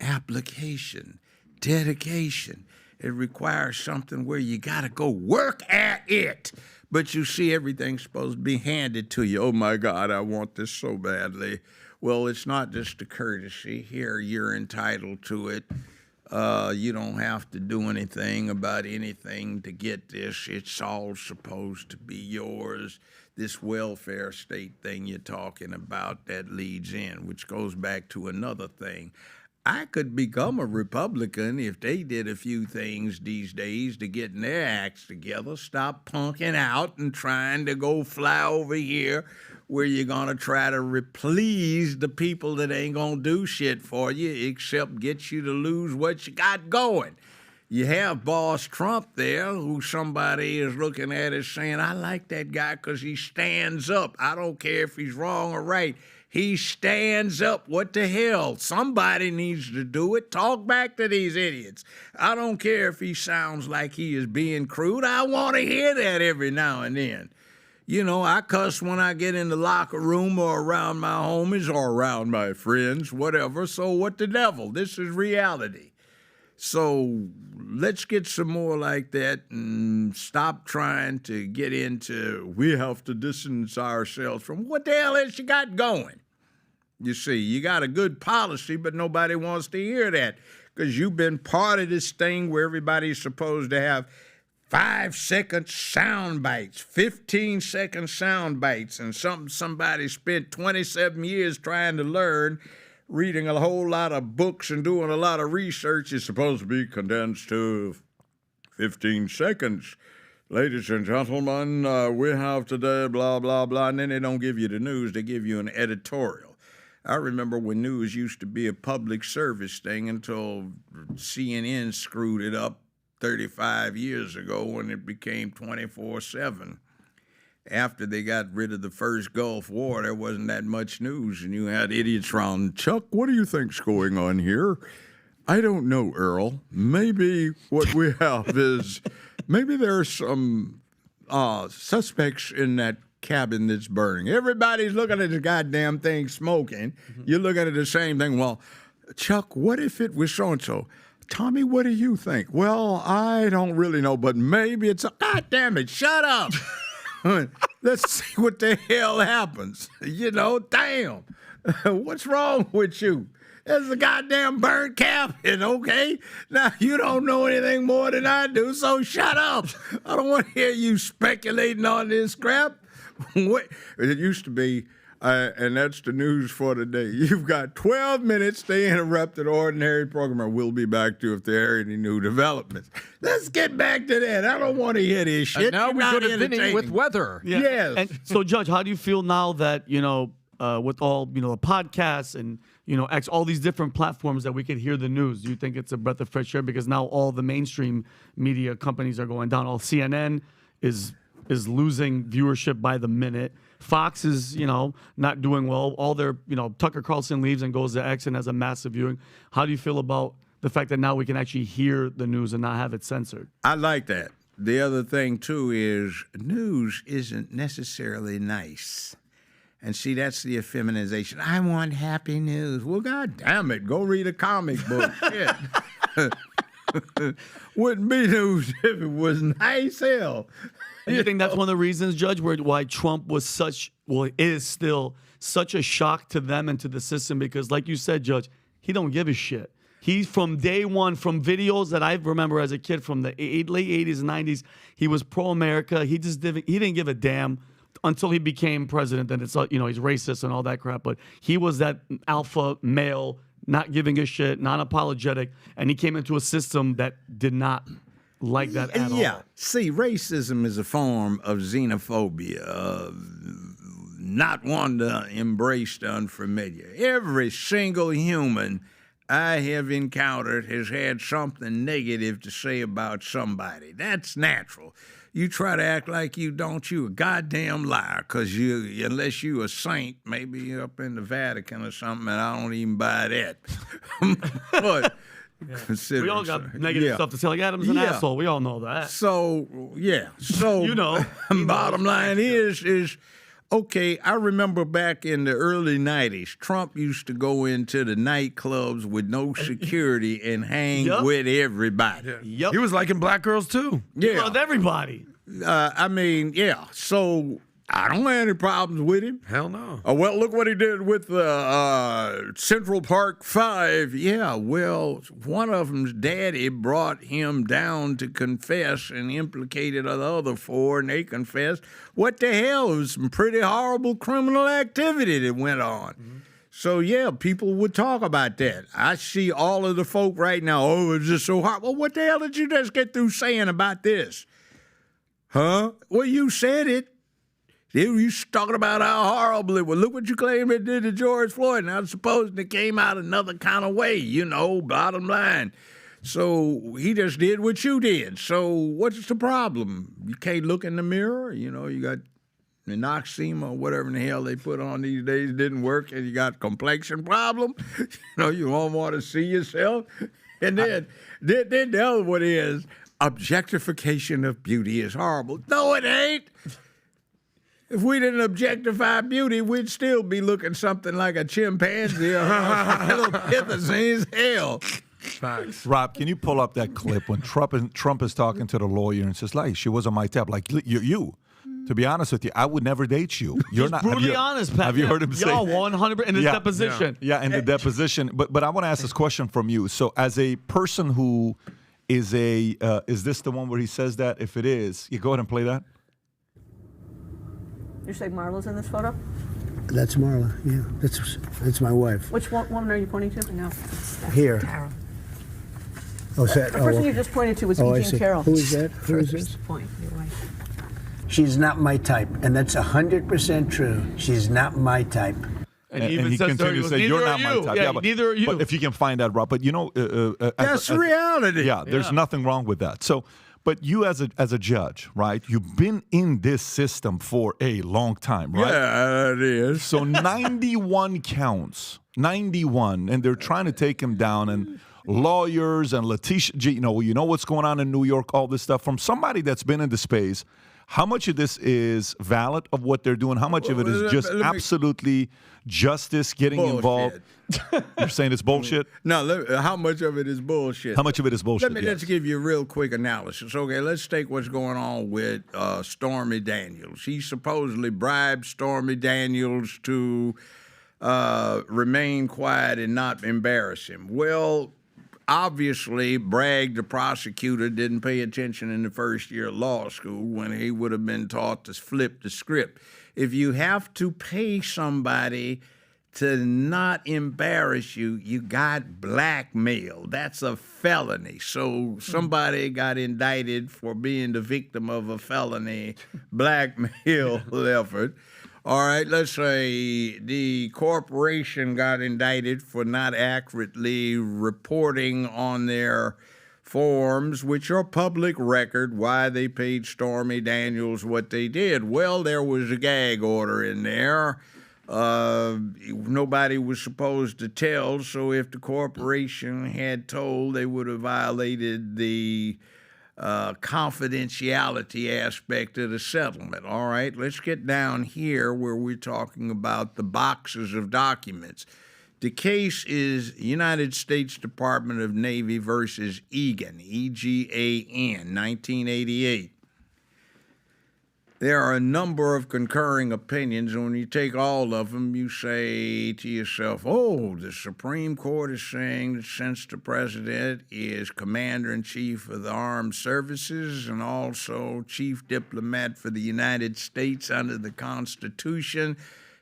C: application, dedication. It requires something where you got to go work at it. But you see, everything's supposed to be handed to you. Oh, my God, I want this so badly. Well, it's not just a courtesy. Here, you're entitled to it. You don't have to do anything about anything to get this. It's all supposed to be yours. This welfare state thing you're talking about, that leads in, which goes back to another thing. I could become a Republican if they did a few things these days to get their acts together, stop punking out and trying to go fly over here where you're going to try to please the people that ain't going to do shit for you except get you to lose what you got going. You have Boss Trump there, who somebody is looking at as saying, I like that guy because he stands up. I don't care if he's wrong or right. He stands up. What the hell? Somebody needs to do it. Talk back to these idiots. I don't care if he sounds like he is being crude. I want to hear that every now and then. You know, I cuss when I get in the locker room or around my homies or around my friends, whatever. So what the devil? This is reality. So let's get some more like that and stop trying to get into, we have to distance ourselves from what the hell is you got going. You see, you got a good policy, but nobody wants to hear that because you've been part of this thing where everybody's supposed to have 5-second sound bites, 15-second sound bites, and somebody spent 27 years trying to learn, reading a whole lot of books and doing a lot of research is supposed to be condensed to 15 seconds. Ladies and gentlemen, we have today, blah, blah, blah, and then they don't give you the news, they give you an editorial. I remember when news used to be a public service thing until CNN screwed it up 35 years ago when it became 24/7. After they got rid of the first Gulf War, there wasn't that much news, and you had idiots around, Chuck, what do you think's going on here? I don't know, Earl. Maybe what we have is, maybe there's some suspects in that cabin that's burning. Everybody's looking at the goddamn thing smoking. You're looking at the same thing. Well, Chuck, what if it was so-and-so? Tommy, what do you think? Well, I don't really know, but maybe it's a... God damn it, shut up. Let's see what the hell happens. You know, damn. What's wrong with you? There's a goddamn burnt cabin, okay? Now, you don't know anything more than I do, so shut up. I don't want to hear you speculating on this crap. It used to be, and that's the news for today. You've got 12 minutes to interrupt an ordinary programmer. We'll be back to if there are any new developments. Let's get back to that. I don't want to hear this shit.
F: And now we go to Vinny with weather.
D: Yeah.
C: Yes.
D: And so, Judge, how do you feel now that, with all, the podcasts and, all these different platforms that we can hear the news? Do you think it's a breath of fresh air? Because now all the mainstream media companies are going down. All CNN is losing viewership by the minute. Fox is, not doing well. All their, Tucker Carlson leaves and goes to X and has a massive viewing. How do you feel about the fact that now we can actually hear the news and not have it censored?
C: I like that. The other thing, too, is news isn't necessarily nice. And see, that's the effeminization. I want happy news. Well, God damn it, go read a comic book. Shit. Wouldn't be news if it was nice hell.
D: And you think that's one of the reasons, Judge, why Trump was is still such a shock to them and to the system? Because, like you said, Judge, he don't give a shit. He, from day one, from videos that I remember as a kid from the late 80s and 90s, he was pro-America. He didn't give a damn until he became president. And it's, he's racist and all that crap. But he was that alpha male, not giving a shit, non-apologetic. And he came into a system that did not like that at all.
C: Yeah. See, racism is a form of xenophobia, not one to embrace the unfamiliar. Every single human I have encountered has had something negative to say about somebody. That's natural. You try to act like you don't, you a goddamn liar, because unless you a saint, maybe up in the Vatican or something, and I don't even buy that. But
D: we all got negative stuff to say. Like, Adam's an asshole. We all know that.
C: So, yeah. So, bottom line is, okay, I remember back in the early 90s, Trump used to go into the nightclubs with no security and hang with everybody.
E: Yep. He was liking black girls, too.
C: Yeah.
D: He loved everybody.
C: So I don't have any problems with him.
E: Hell no.
C: Well, look what he did with Central Park 5. Yeah, well, one of them's daddy brought him down to confess and implicated the other 4, and they confessed. What the hell? It was some pretty horrible criminal activity that went on. Mm-hmm. So, yeah, people would talk about that. I see all of the folk right now, it's just so hard. Well, what the hell did you just get through saying about this? Huh? Well, you said it. You talking about how horrible it was. Look what you claim it did to George Floyd. Now, supposing it came out another kind of way, bottom line. So he just did what you did. So what's the problem? You can't look in the mirror. You got Minoxidil or whatever in the hell they put on these days didn't work, and you got complexion problem. You don't want to see yourself. And then the other one is objectification of beauty is horrible. No, it ain't. If we didn't objectify beauty, we'd still be looking something like a chimpanzee or a little pithazines. Hell.
E: Facts.
B: Rob, can you pull up that clip when Trump is talking to the lawyer and says, like, she wasn't my type. Like, you. To be honest with you, I would never date you. You're not
D: brutally honest, Pat.
B: Have you heard him say?
D: 100% in his deposition.
B: Yeah, in the deposition. But I want to ask this question from you. So, as a person who is is this the one where he says that? If it is, you go ahead and play that.
G: You say Marla's in this photo?
H: That's Marla, yeah. That's my wife.
G: Which woman are you pointing to? No,
H: Here.
G: Carol.
H: Oh, is that?
G: The person you just pointed to was Eugene Carroll.
H: Who is that? Who is this?
G: Point, your wife.
H: She's not my type, and that's 100% true. She's not my type.
D: And he
B: continues to say, "You're not my type."
D: Yeah, neither are you.
B: But if you can find that, Rob. But
C: that's reality.
B: Yeah, there's nothing wrong with that. So. But you as a judge, right? You've been in this system for a long time, right?
C: Yeah, it is.
B: So 91 counts, 91, and they're trying to take him down. And lawyers and Letitia, you know what's going on in New York, all this stuff. From somebody that's been in the space, how much of this is valid of what they're doing? How much of it is just absolutely justice getting involved? You're saying it's bullshit?
C: No, how much of it is bullshit?
B: How much of it is bullshit?
C: Let's give you a real quick analysis. Okay, let's take what's going on with Stormy Daniels. He supposedly bribed Stormy Daniels to remain quiet and not embarrass him. Well, obviously, Bragg, the prosecutor, didn't pay attention in the first year of law school when he would have been taught to flip the script. If you have to pay somebody to not embarrass you, you got blackmail. That's a felony. So somebody got indicted for being the victim of a felony blackmail effort. All right, let's say the corporation got indicted for not accurately reporting on their forms, which are public record, why they paid Stormy Daniels what they did. Well, there was a gag order in there. Nobody was supposed to tell, so if the corporation had told, they would have violated the confidentiality aspect of the settlement. All right, let's get down here where we're talking about the boxes of documents. The case is United States Department of Navy versus Egan, E-G-A-N, 1988. There are a number of concurring opinions, and when you take all of them, you say to yourself, oh, the Supreme Court is saying that since the president is commander-in-chief of the armed services and also chief diplomat for the United States under the Constitution,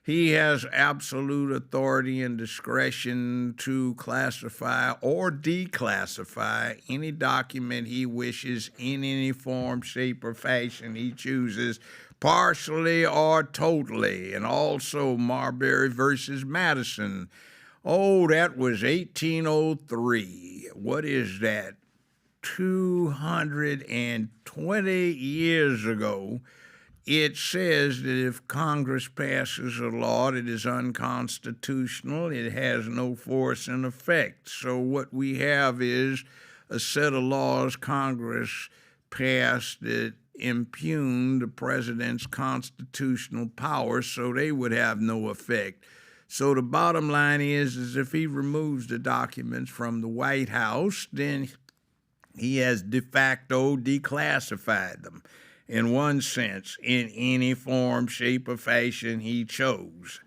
C: he has absolute authority and discretion to classify or declassify any document he wishes in any form, shape, or fashion he chooses, partially or totally. And also Marbury versus Madison. Oh, that was 1803. What is that? 220 years ago. It says that if Congress passes a law that is unconstitutional, it has no force and effect. So what we have is a set of laws Congress passed that impugn the president's constitutional powers, so they would have no effect. So the bottom line is if he removes the documents from the White House, then he has de facto declassified them, in one sense, in any form, shape, or fashion he chose.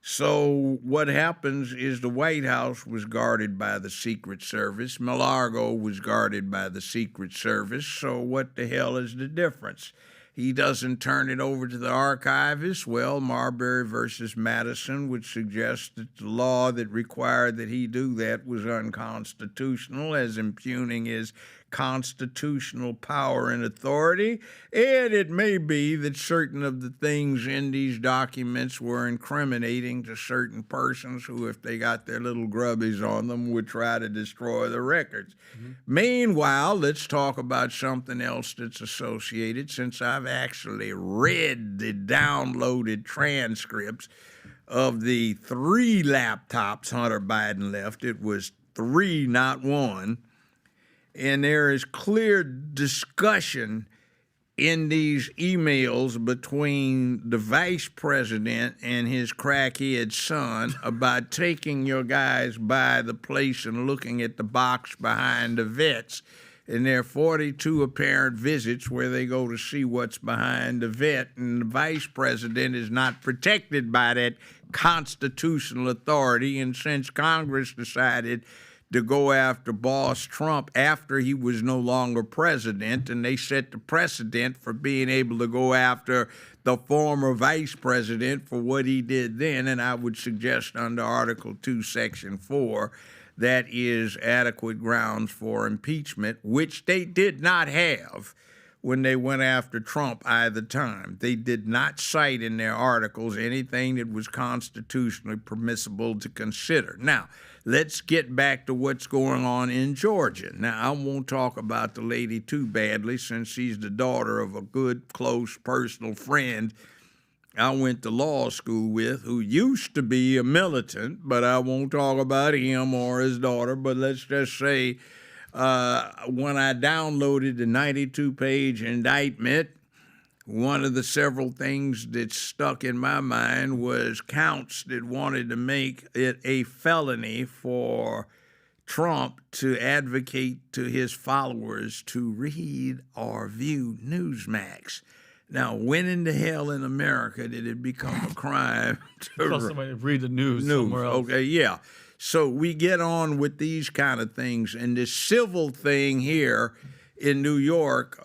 C: So what happens is the White House was guarded by the Secret Service. Mar-a-Lago was guarded by the Secret Service. So what the hell is the difference? He doesn't turn it over to the archivist. Well, Marbury versus Madison would suggest that the law that required that he do that was unconstitutional, as impugning his constitutional power and authority, and it may be that certain of the things in these documents were incriminating to certain persons who, if they got their little grubbies on them, would try to destroy the records. Meanwhile, let's talk about something else that's associated, since I've actually read the downloaded transcripts of the 3 laptops Hunter Biden left. It was 3, not 1. And there is clear discussion in these emails between the vice president and his crackhead son about taking your guys by the place and looking at the box behind the vets. And there are 42 apparent visits where they go to see what's behind the vet, and the vice president is not protected by that constitutional authority. And since Congress decided to go after Boss Trump after he was no longer president, and they set the precedent for being able to go after the former vice president for what he did then, and I would suggest under Article 2, Section 4, that is adequate grounds for impeachment, which they did not have when they went after Trump either time. They did not cite in their articles anything that was constitutionally permissible to consider. Now, let's get back to what's going on in Georgia. Now, I won't talk about the lady too badly, since she's the daughter of a good, close, personal friend I went to law school with, who used to be a militant, but I won't talk about him or his daughter. But let's just say when I downloaded the 92-page indictment, one of the several things that stuck in my mind was counts that wanted to make it a felony for Trump to advocate to his followers to read or view Newsmax. Now, when in the hell in America did it become a crime to
D: Tell somebody to read the news somewhere else.
C: Okay, yeah. So we get on with these kind of things, and this civil thing here in New York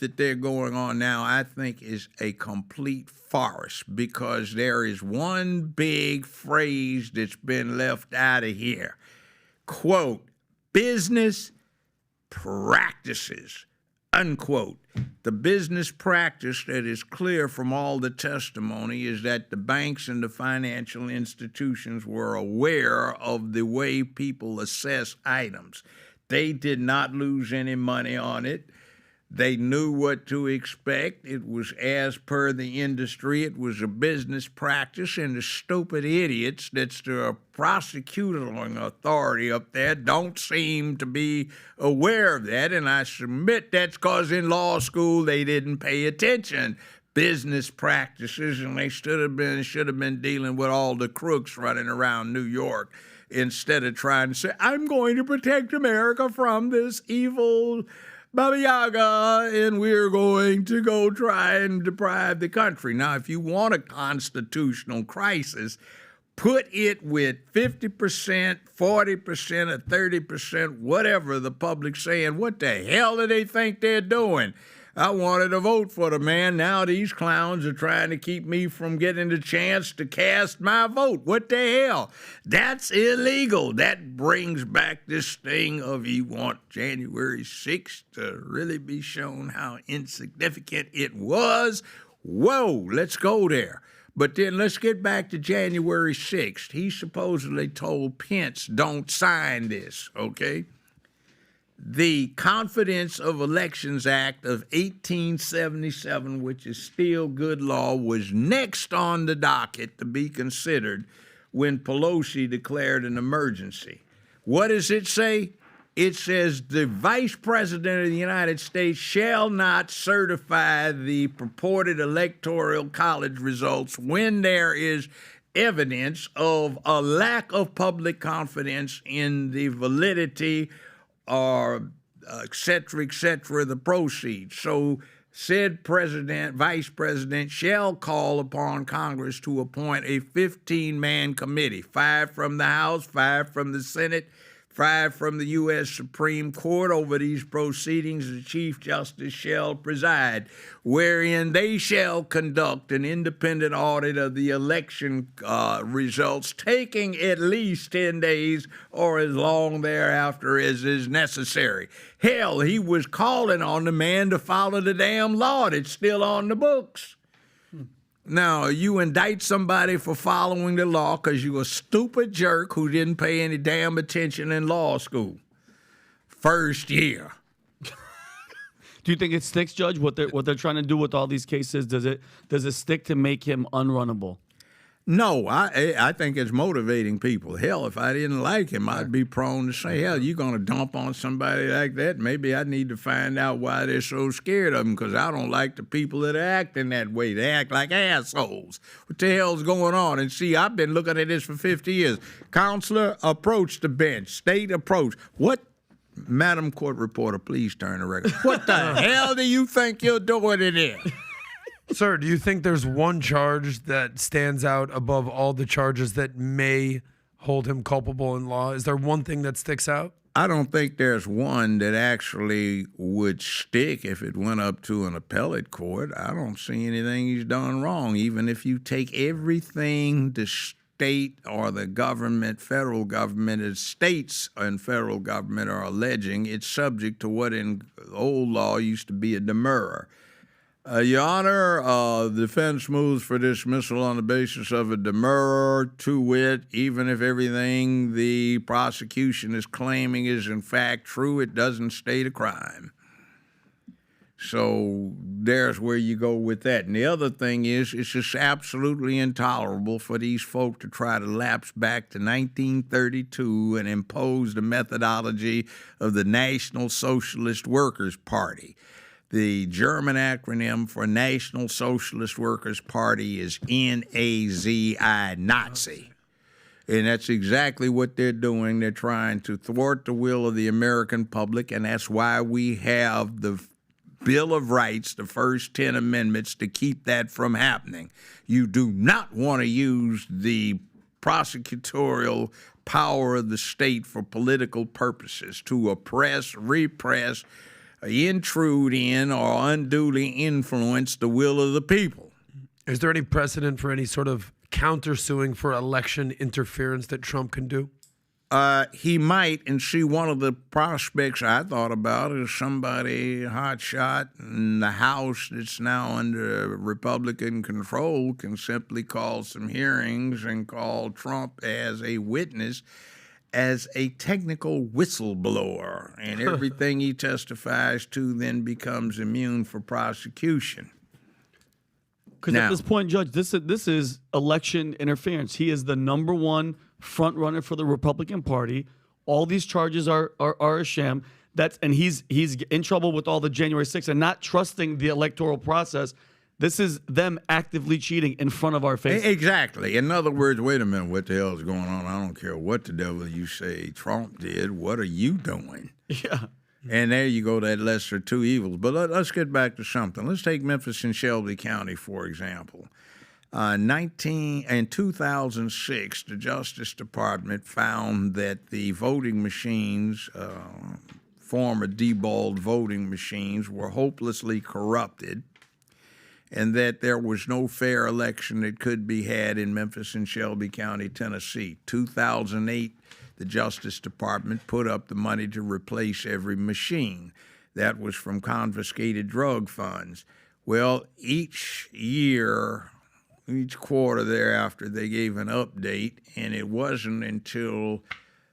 C: that they're going on now, I think is a complete farce, because there is one big phrase that's been left out of here. Quote, business practices, unquote. The business practice that is clear from all the testimony is that the banks and the financial institutions were aware of the way people assess items. They did not lose any money on it. They knew what to expect. It was as per the industry. It was a business practice, and the stupid idiots that's the prosecuting authority up there don't seem to be aware of that, and I submit that's because in law school they didn't pay attention. Business practices, and they should have been dealing with all the crooks running around New York instead of trying to say, I'm going to protect America from this evil Baba Yaga, and we're going to go try and deprive the country. Now, if you want a constitutional crisis, put it with 50%, 40%, or 30%, whatever the public's saying. What the hell do they think they're doing? I wanted to vote for the man. Now these clowns are trying to keep me from getting the chance to cast my vote. What the hell? That's illegal. That brings back this thing of you want January 6th to really be shown how insignificant it was. Whoa, let's go there. But then let's get back to January 6th. He supposedly told Pence, don't sign this, okay? The Confidence of Elections Act of 1877, which is still good law, was next on the docket to be considered when Pelosi declared an emergency. What does it say? It says the Vice President of the United States shall not certify the purported Electoral College results when there is evidence of a lack of public confidence in the validity or et cetera, the proceeds. So said vice president shall call upon Congress to appoint a 15-man committee, 5 from the House, 5 from the Senate, 5 from the U.S. Supreme Court. Over these proceedings, the Chief Justice shall preside, wherein they shall conduct an independent audit of the election results, taking at least 10 days or as long thereafter as is necessary. Hell, he was calling on the man to follow the damn law that's still on the books. Now, you indict somebody for following the law because you're a stupid jerk who didn't pay any damn attention in law school. First year.
D: Do you think it sticks, Judge? What they're trying to do with all these cases, does it stick to make him unrunnable?
C: No, I think it's motivating people. Hell, if I didn't like him, I'd be prone to say, hell, you're going to dump on somebody like that? Maybe I need to find out why they're so scared of him, because I don't like the people that are acting that way. They act like assholes. What the hell's going on? And see, I've been looking at this for 50 years. Counselor, approach the bench. State approach. What? Madam Court Reporter, please turn the record. What the hell do you think you're doing in there?
E: Sir, do you think there's one charge that stands out above all the charges that may hold him culpable in law? Is there one thing that sticks out?
C: I don't think there's one that actually would stick if it went up to an appellate court. I don't see anything he's done wrong. Even if you take everything the state or the government, federal government, as states and federal government are alleging, it's subject to what in old law used to be a demurrer. Your Honor, the defense moves for dismissal on the basis of a demurrer, to wit, even if everything the prosecution is claiming is in fact true, it doesn't state a crime. So there's where you go with that. And the other thing is, it's just absolutely intolerable for these folk to try to lapse back to 1932 and impose the methodology of the National Socialist Workers' Party. The German acronym for National Socialist Workers' Party is N-A-Z-I, Nazi. And that's exactly what they're doing. They're trying to thwart the will of the American public, and that's why we have the Bill of Rights, the first 10 amendments, to keep that from happening. You do not want to use the prosecutorial power of the state for political purposes, to oppress, repress, intrude in, or unduly influence the will of the people.
E: Is there any precedent for any sort of countersuing for election interference that Trump can do?
C: He might, and see, one of the prospects I thought about is somebody hotshot in the House that's now under Republican control can simply call some hearings and call Trump as a witness as a technical whistleblower, and everything he testifies to then becomes immune for prosecution.
D: Because at this point, Judge, this is election interference. He is the #1 front runner for the Republican Party. All these charges are a sham. And he's in trouble with all the January 6th and not trusting the electoral process. This is them actively cheating in front of our faces.
C: Exactly. In other words, wait a minute, what the hell is going on? I don't care what the devil you say Trump did. What are you doing?
D: Yeah.
C: And there you go, that lesser two evils. But let's get back to something. Let's take Memphis and Shelby County, for example. In 2006, the Justice Department found that the voting machines, former deballed voting machines, were hopelessly corrupted, and that there was no fair election that could be had in Memphis and Shelby County, Tennessee. 2008, the Justice Department put up the money to replace every machine. That was from confiscated drug funds. Well, each year, each quarter thereafter, they gave an update, and it wasn't until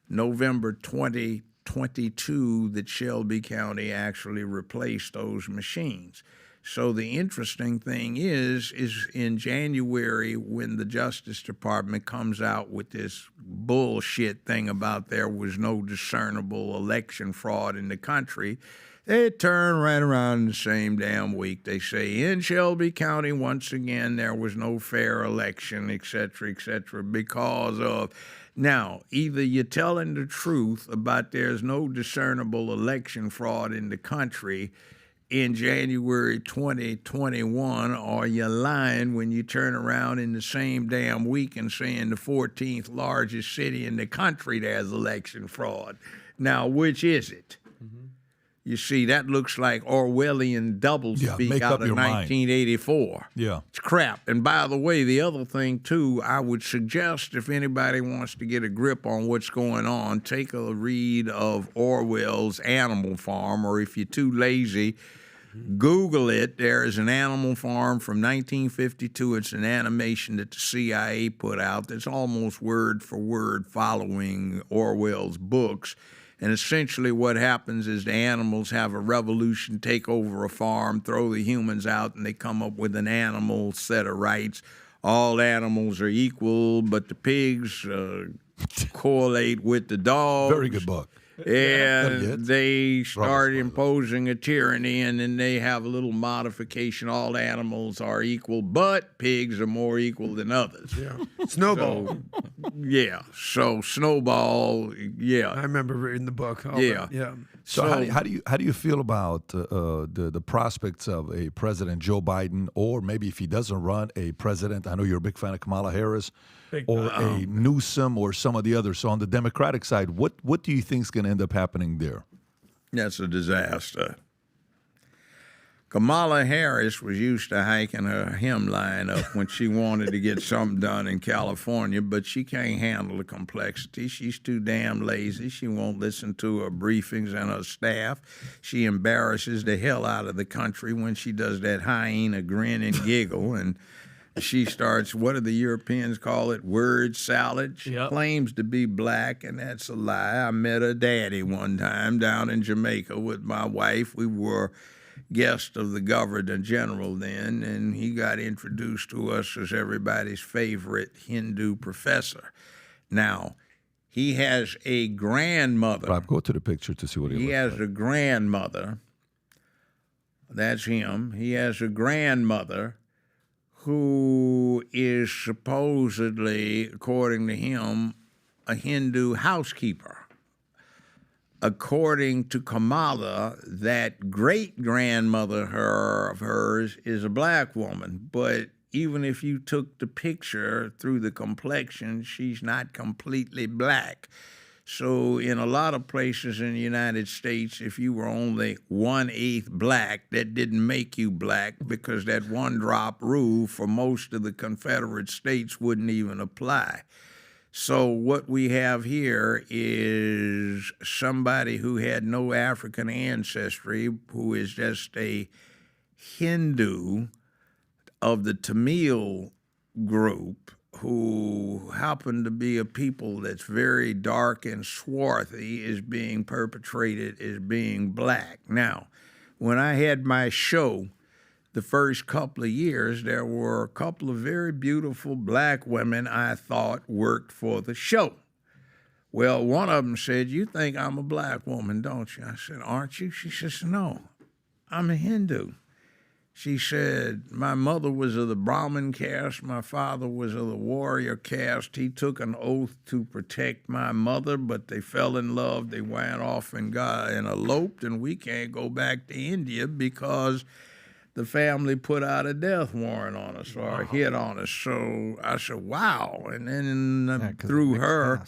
C: November 2022 that Shelby County actually replaced those machines. So the interesting thing is in January, when the Justice Department comes out with this bullshit thing about there was no discernible election fraud in the country, they turn right around in the same damn week. They say, in Shelby County, once again, there was no fair election, et cetera, because of... Now, either you're telling the truth about there's no discernible election fraud in the country in January 2021, or you're lying when you turn around in the same damn week and saying the 14th largest city in the country there's election fraud. Now, which is it? Mm-hmm. You see, that looks like Orwellian doublespeak out of 1984.
B: Yeah.
C: It's crap. And by the way, the other thing, too, I would suggest if anybody wants to get a grip on what's going on, take a read of Orwell's Animal Farm, or if you're too lazy, Google it. There is an Animal Farm from 1952. It's an animation that the CIA put out that's almost word for word following Orwell's books. And essentially what happens is the animals have a revolution, take over a farm, throw the humans out, and they come up with an animal set of rights. All animals are equal, but the pigs correlate with the dogs.
B: Very good book.
C: And they start imposing a tyranny, and then they have a little modification. All animals are equal, but pigs are more equal than others.
E: Yeah. Snowball.
C: So Snowball,
E: I remember reading the book.
C: Yeah.
B: So how do you feel about the prospects of a President Joe Biden, or maybe if he doesn't run, a president? I know you're a big fan of Kamala Harris, or a Newsom, or some of the others. So on the Democratic side, what do you think is going to end up happening there?
C: That's a disaster. Kamala Harris was used to hiking her hemline up when she wanted to get something done in California, but she can't handle the complexity. She's too damn lazy. She won't listen to her briefings and her staff. She embarrasses the hell out of the country when she does that hyena grin and giggle, and she starts, what do the Europeans call it, word salad? She claims to be black, and that's a lie. I met her daddy one time down in Jamaica with my wife. We were guest of the Governor General then, and he got introduced to us as everybody's favorite Hindu professor. Now, he has a grandmother.
B: Rob, go to the picture to see what he looks like.
C: He has a grandmother. That's him. He has a grandmother who is supposedly, according to him, a Hindu housekeeper. According to Kamala, that great-grandmother of hers is a black woman. But even if you took the picture through the complexion, she's not completely black. So in a lot of places in the United States, if you were only 1/8 black, that didn't make you black, because that one-drop rule for most of the Confederate states wouldn't even apply. So what we have here is somebody who had no African ancestry, who is just a Hindu of the Tamil group, who happen to be a people that's very dark and swarthy is being perpetrated as being black. Now, when I had my show, the first couple of years, there were a couple of very beautiful black women I thought worked for the show. Well, one of them said, "You think I'm a black woman, don't you?" I said, "Aren't you?" She says, "No, I'm a Hindu." She said, "My mother was of the Brahmin caste. My father was of the warrior caste. He took an oath to protect my mother, but they fell in love. They went off and eloped, and we can't go back to India because the family put out a death warrant on us or a hit on us." So I said, "Wow." And then through her,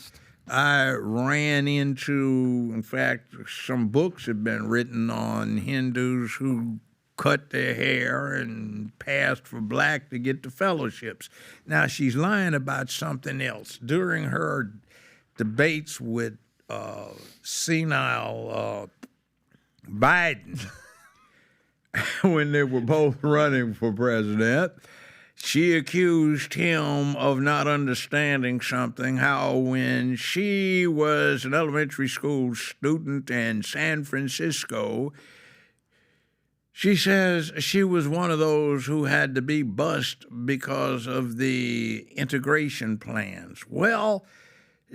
C: I ran into, in fact, some books have been written on Hindus who cut their hair and passed for black to get the fellowships. Now, she's lying about something else. During her debates with senile Biden, when they were both running for president, she accused him of not understanding something, how when she was an elementary school student in San Francisco, she says she was one of those who had to be bused because of the integration plans. Well,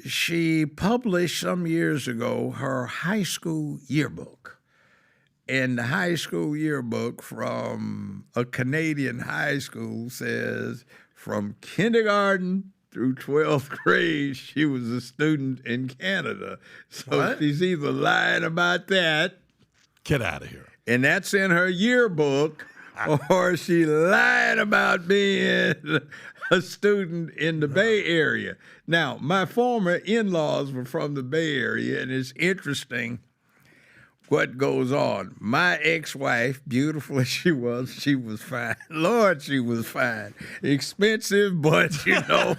C: she published some years ago her high school yearbook. And the high school yearbook from a Canadian high school says from kindergarten through 12th grade, she was a student in Canada. So she's either lying about that.
B: Get out of here.
C: And that's in her yearbook, or she lied about being a student in the Bay Area. Now, my former in-laws were from the Bay Area, and it's interesting what goes on. My ex-wife, beautiful as she was fine. Lord, she was fine. Expensive, but, you know,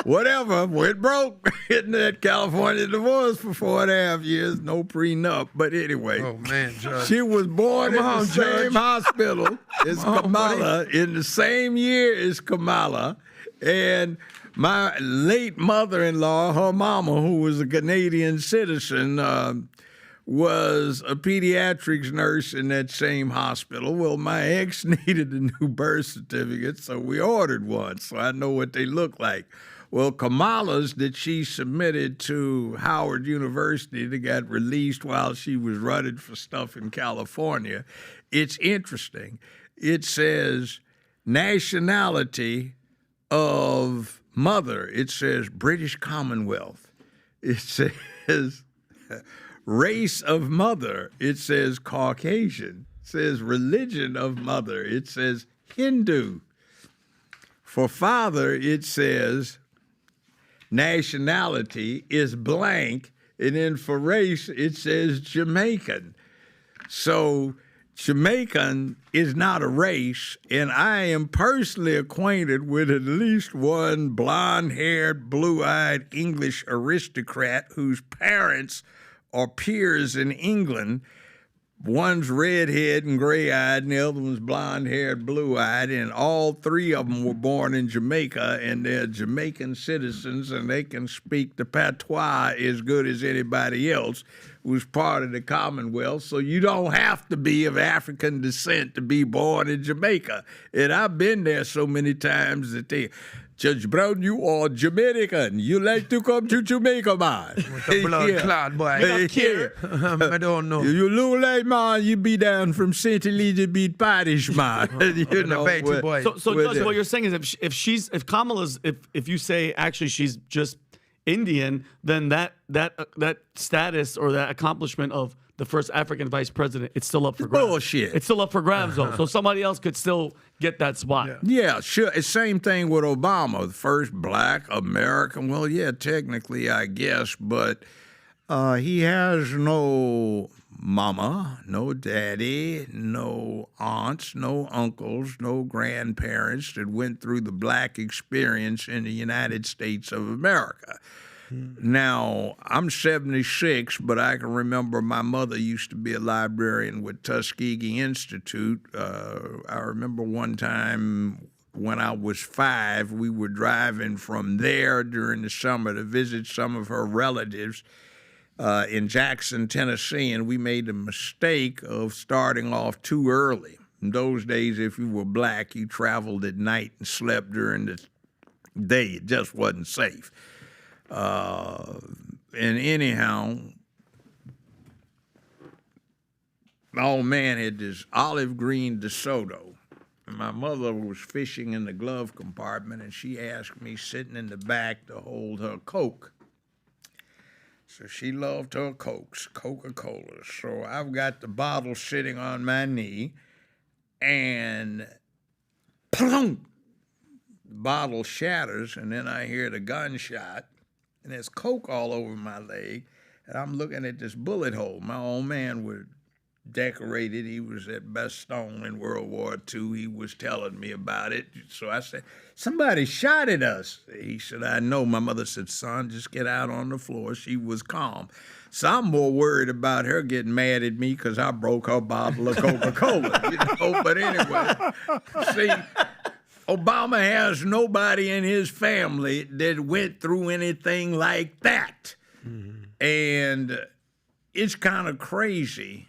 C: whatever. Went broke. Getting that California divorce for 4.5 years. No prenup. But anyway.
E: Oh, man, Judge.
C: She was born in the same hospital as Kamala, in the same year as Kamala. And my late mother-in-law, her mama, who was a Canadian citizen, was a pediatrics nurse in that same hospital. Well, my ex needed a new birth certificate, so we ordered one, so I know what they look like. Well, Kamala's that she submitted to Howard University that got released while she was running for stuff in California, it's interesting. It says nationality of mother. It says British Commonwealth. It says race of mother, it says Caucasian. It says religion of mother, it says Hindu. For father, it says nationality is blank, and then for race, it says Jamaican. So Jamaican is not a race, and I am personally acquainted with at least one blonde-haired, blue-eyed English aristocrat whose parents are peers in England. One's redhead and gray-eyed, and the other one's blonde-haired, blue-eyed, and all three of them were born in Jamaica, and they're Jamaican citizens, and they can speak the patois as good as anybody else who's part of the Commonwealth, so you don't have to be of African descent to be born in Jamaica. And I've been there so many times that they... Judge Brown, you are Jamaican. You like to come to Jamaica, man.
E: With the blood clot, boy. I don't know.
C: You look like, man, you be down from St. Elizabeth Parish, man. You know,
E: boy.
D: So Judge, what you're saying is if Kamala's, if you say actually she's just Indian, then that status or that accomplishment of the first African vice president, it's still up for grabs.
C: Bullshit.
D: It's still up for grabs, though. So somebody else could still get that spot.
C: Yeah, sure. It's same thing with Obama, the first black American. Well, yeah, technically, I guess, but he has no mama, no daddy, no aunts, no uncles, no grandparents that went through the black experience in the United States of America. Now, I'm 76, but I can remember my mother used to be a librarian with Tuskegee Institute. I remember one time when I was 5. We were driving from there during the summer to visit some of her relatives in Jackson, Tennessee, and we made the mistake of starting off too early. In those days, if you were black, you traveled at night and slept during the day. It just wasn't safe. And anyhow, my old man had this olive green DeSoto. And my mother was fishing in the glove compartment, and she asked me, sitting in the back, to hold her Coke. So she loved her Cokes, Coca-Cola. So I've got the bottle sitting on my knee, and plunk, the bottle shatters, and then I hear the gunshot, and there's Coke all over my leg, and I'm looking at this bullet hole. My old man was decorated. He was at Bestseller in World War II. He was telling me about it. So I said, somebody shot at us. He said, I know. My mother said, son, just get out on the floor. She was calm. So I'm more worried about her getting mad at me because I broke her bottle of Coca-Cola. But anyway, see, Obama has nobody in his family that went through anything like that. Mm-hmm. And it's kind of crazy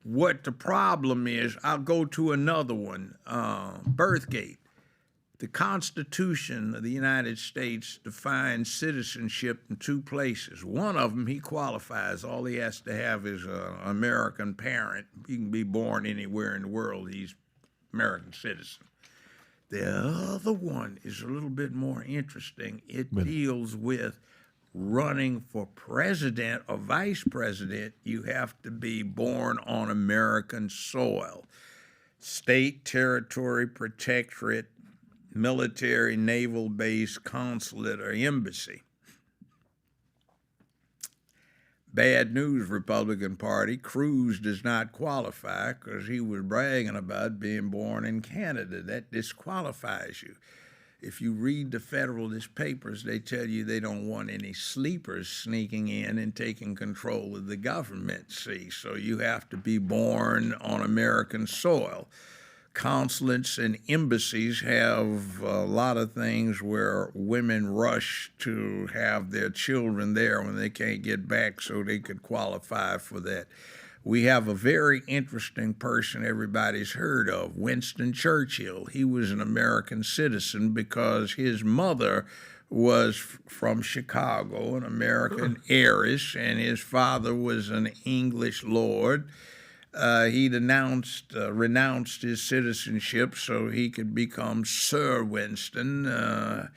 C: what the problem is. I'll go to another one, birthgate. The Constitution of the United States defines citizenship in 2 places. One of them, he qualifies. All he has to have is an American parent. He can be born anywhere in the world. He's American citizen. The other one is a little bit more interesting. It deals with running for president or vice president. You have to be born on American soil. State, territory, protectorate, military, naval base, consulate, or embassy. Bad news, Republican Party. Cruz does not qualify because he was bragging about being born in Canada. That disqualifies you. If you read the Federalist Papers, they tell you they don't want any sleepers sneaking in and taking control of the government, see? So you have to be born on American soil. Consulates and embassies have a lot of things where women rush to have their children there when they can't get back so they could qualify for that. We have a very interesting person everybody's heard of, Winston Churchill. He was an American citizen because his mother was from Chicago, an American heiress, and his father was an English lord. He renounced his citizenship so he could become Sir Winston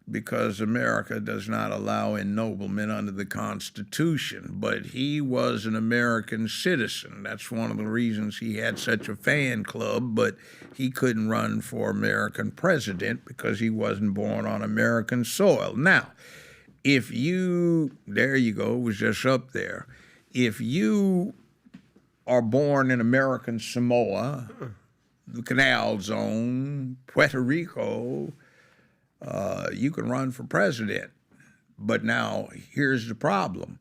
C: because America does not allow ennoblement under the Constitution. But he was an American citizen. That's one of the reasons he had such a fan club, but he couldn't run for American president because he wasn't born on American soil. Now, if you, there you go, it was just up there. If you are born in American Samoa, the Canal Zone, Puerto Rico, you can run for president. But now, here's the problem.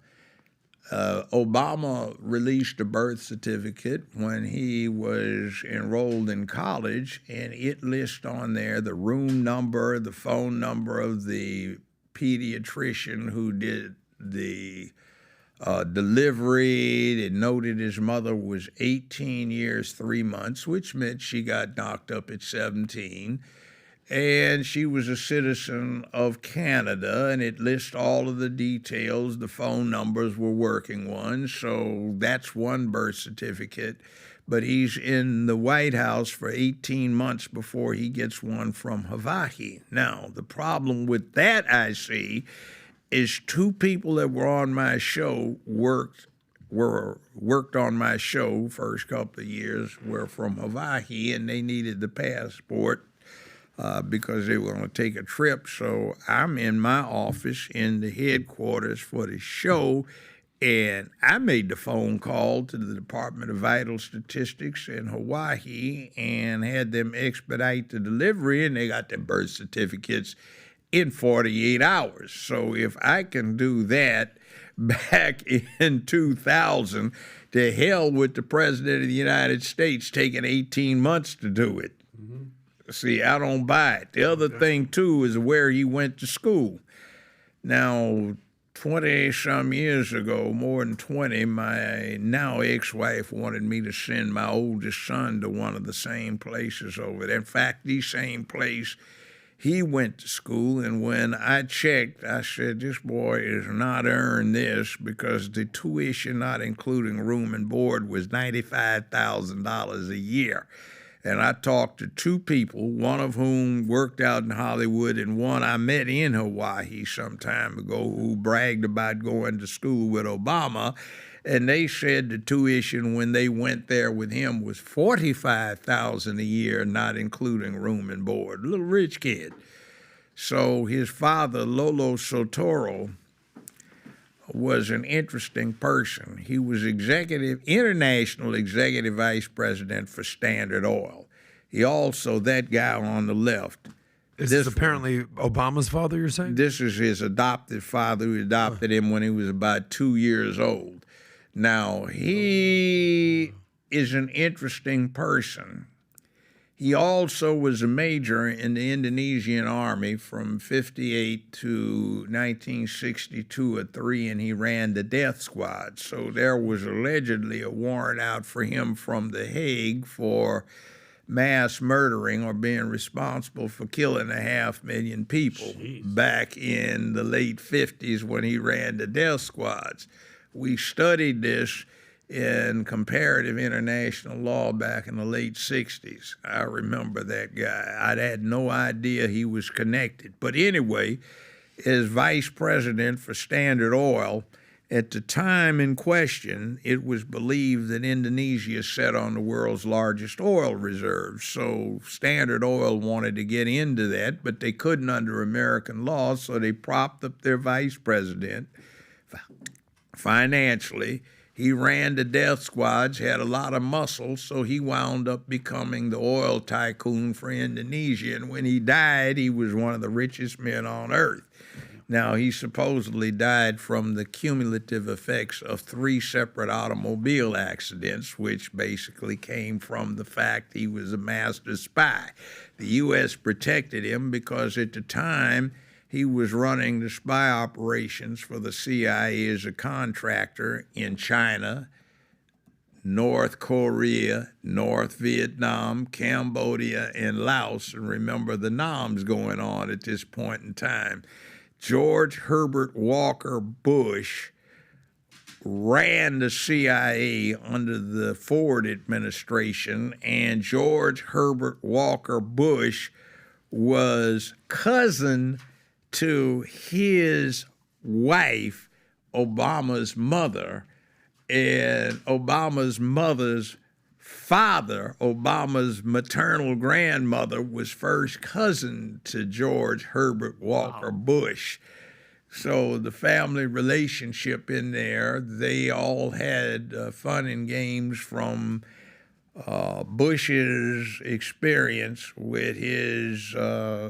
C: Obama released a birth certificate when he was enrolled in college, and it lists on there the room number, the phone number of the pediatrician who did the delivery. It noted his mother was 18 years, 3 months, which meant she got knocked up at 17. And she was a citizen of Canada, and it lists all of the details. The phone numbers were working ones, so that's one birth certificate. But he's in the White House for 18 months before he gets one from Hawaii. Now, the problem with that, I see, is 2 people that were on my show worked on my show first couple of years were from Hawaii, and they needed the passport because they were going to take a trip. So I'm in my office in the headquarters for the show, and I made the phone call to the Department of Vital Statistics in Hawaii and had them expedite the delivery, and they got their birth certificates in 48 hours. So if I can do that back in 2000, to hell with the President of the United States taking 18 months to do it. See, I don't buy it. The other thing, too, is where he went to school. Now, 20-some years ago, more than 20, my now ex-wife wanted me to send my oldest son to one of the same places over there. In fact, the same place he went to school, and when I checked, I said, this boy is not earned this because the tuition, not including room and board, was $95,000 a year. And I talked to two people, one of whom worked out in Hollywood and one I met in Hawaii some time ago who bragged about going to school with Obama. And they said the tuition when they went there with him was $45,000 a year, not including room and board. A little rich kid. So his father, Lolo Sotoro, was an interesting person. He was international executive vice president for Standard Oil. He also, that guy on the left.
E: This is apparently Obama's father, you're saying?
C: This is his adopted father who adopted him when he was about 2 years old. Now, he is an interesting person. He also was a major in the Indonesian army from 58 to 1962 or 3, and he ran the death squad. So there was allegedly a warrant out for him from The Hague for mass murdering or being responsible for killing 500,000 people back in the late 50s when he ran the death squads. We studied this in comparative international law back in the late 60s. I remember that guy. I had no idea he was connected. But anyway, as vice president for Standard Oil, at the time in question, it was believed that Indonesia sat on the world's largest oil reserves. So Standard Oil wanted to get into that, but they couldn't under American law, so they propped up their vice president financially. He ran the death squads, had a lot of muscle, so he wound up becoming the oil tycoon for Indonesia. And when he died, he was one of the richest men on earth. Now, he supposedly died from the cumulative effects of 3 separate automobile accidents, which basically came from the fact he was a master spy. The U.S. protected him because at the time, he was running the spy operations for the CIA as a contractor in China, North Korea, North Vietnam, Cambodia, and Laos. And remember the NAMs going on at this point in time. George Herbert Walker Bush ran the CIA under the Ford administration, and George Herbert Walker Bush was cousin to his wife, Obama's mother, and Obama's mother's father, Obama's maternal grandmother, was first cousin to George Herbert Walker Bush. So the family relationship in there, they all had fun and games from Bush's experience with his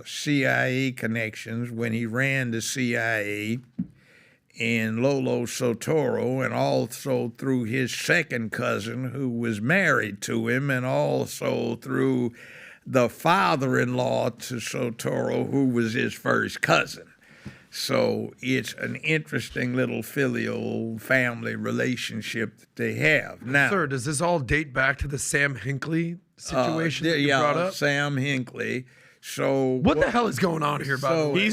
C: CIA connections when he ran the CIA in Lolo Sotoro, and also through his second cousin who was married to him, and also through the father-in-law to Sotoro who was his first cousin. So it's an interesting little filial family relationship that they have. Now,
E: sir, does this all date back to the Sam Hinckley situation that you brought up?
C: Sam Hinckley. So
E: what the hell is going on here, by the way?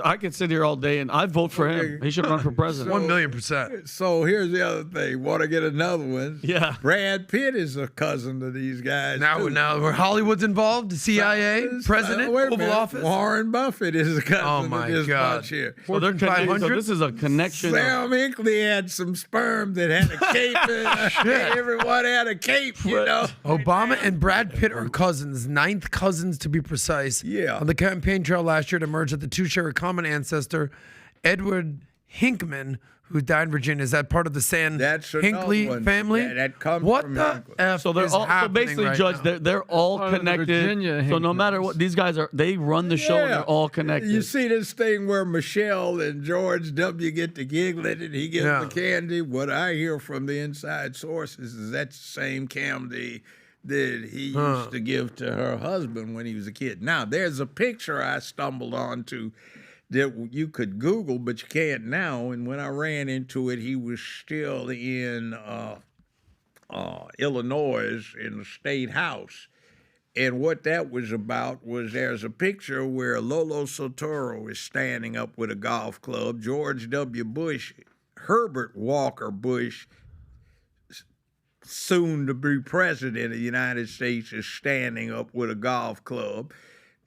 D: I could sit here all day and I'd vote for him. He should run for president.
E: 1,000,000%.
C: So here's the other thing. Want to get another one?
D: Yeah.
C: Brad Pitt is a cousin to these guys.
E: Now where Hollywood's involved, the CIA, president, Oval Office.
C: Warren Buffett is a cousin to this bunch here.
D: So they're connected. So this is a connection.
C: Sam Hinckley had some sperm that had a cape. Everyone had a cape, you know.
E: Obama and Brad Pitt are cousins, 9th cousins to be precise.
C: Yeah.
E: On the campaign trail last year, it emerged that the two share a common ancestor, Edward Hinkman, who died in Virginia. Is that part of the Hinckley family?
C: Yeah, that comes
E: what
C: from
E: the
C: Hinckley.
E: F
D: So they're
E: is
D: all
E: happening
D: basically,
E: right
D: Judge,
E: now?
D: they're all
F: Part of the
D: connected.
F: Virginia
D: So no matter what, these guys they run the show and they're all connected.
C: You see this thing where Michelle and George W. get to giggling and he gets the candy? What I hear from the inside sources is that's the same candy that he used to give to her husband when he was a kid. Now, there's a picture I stumbled onto that you could Google, but you can't now. And when I ran into it, he was still in Illinois in the state house. And what that was about was there's a picture where Lolo Sotoro is standing up with a golf club. George W. Bush, Herbert Walker Bush, soon to be president of the United States, is standing up with a golf club.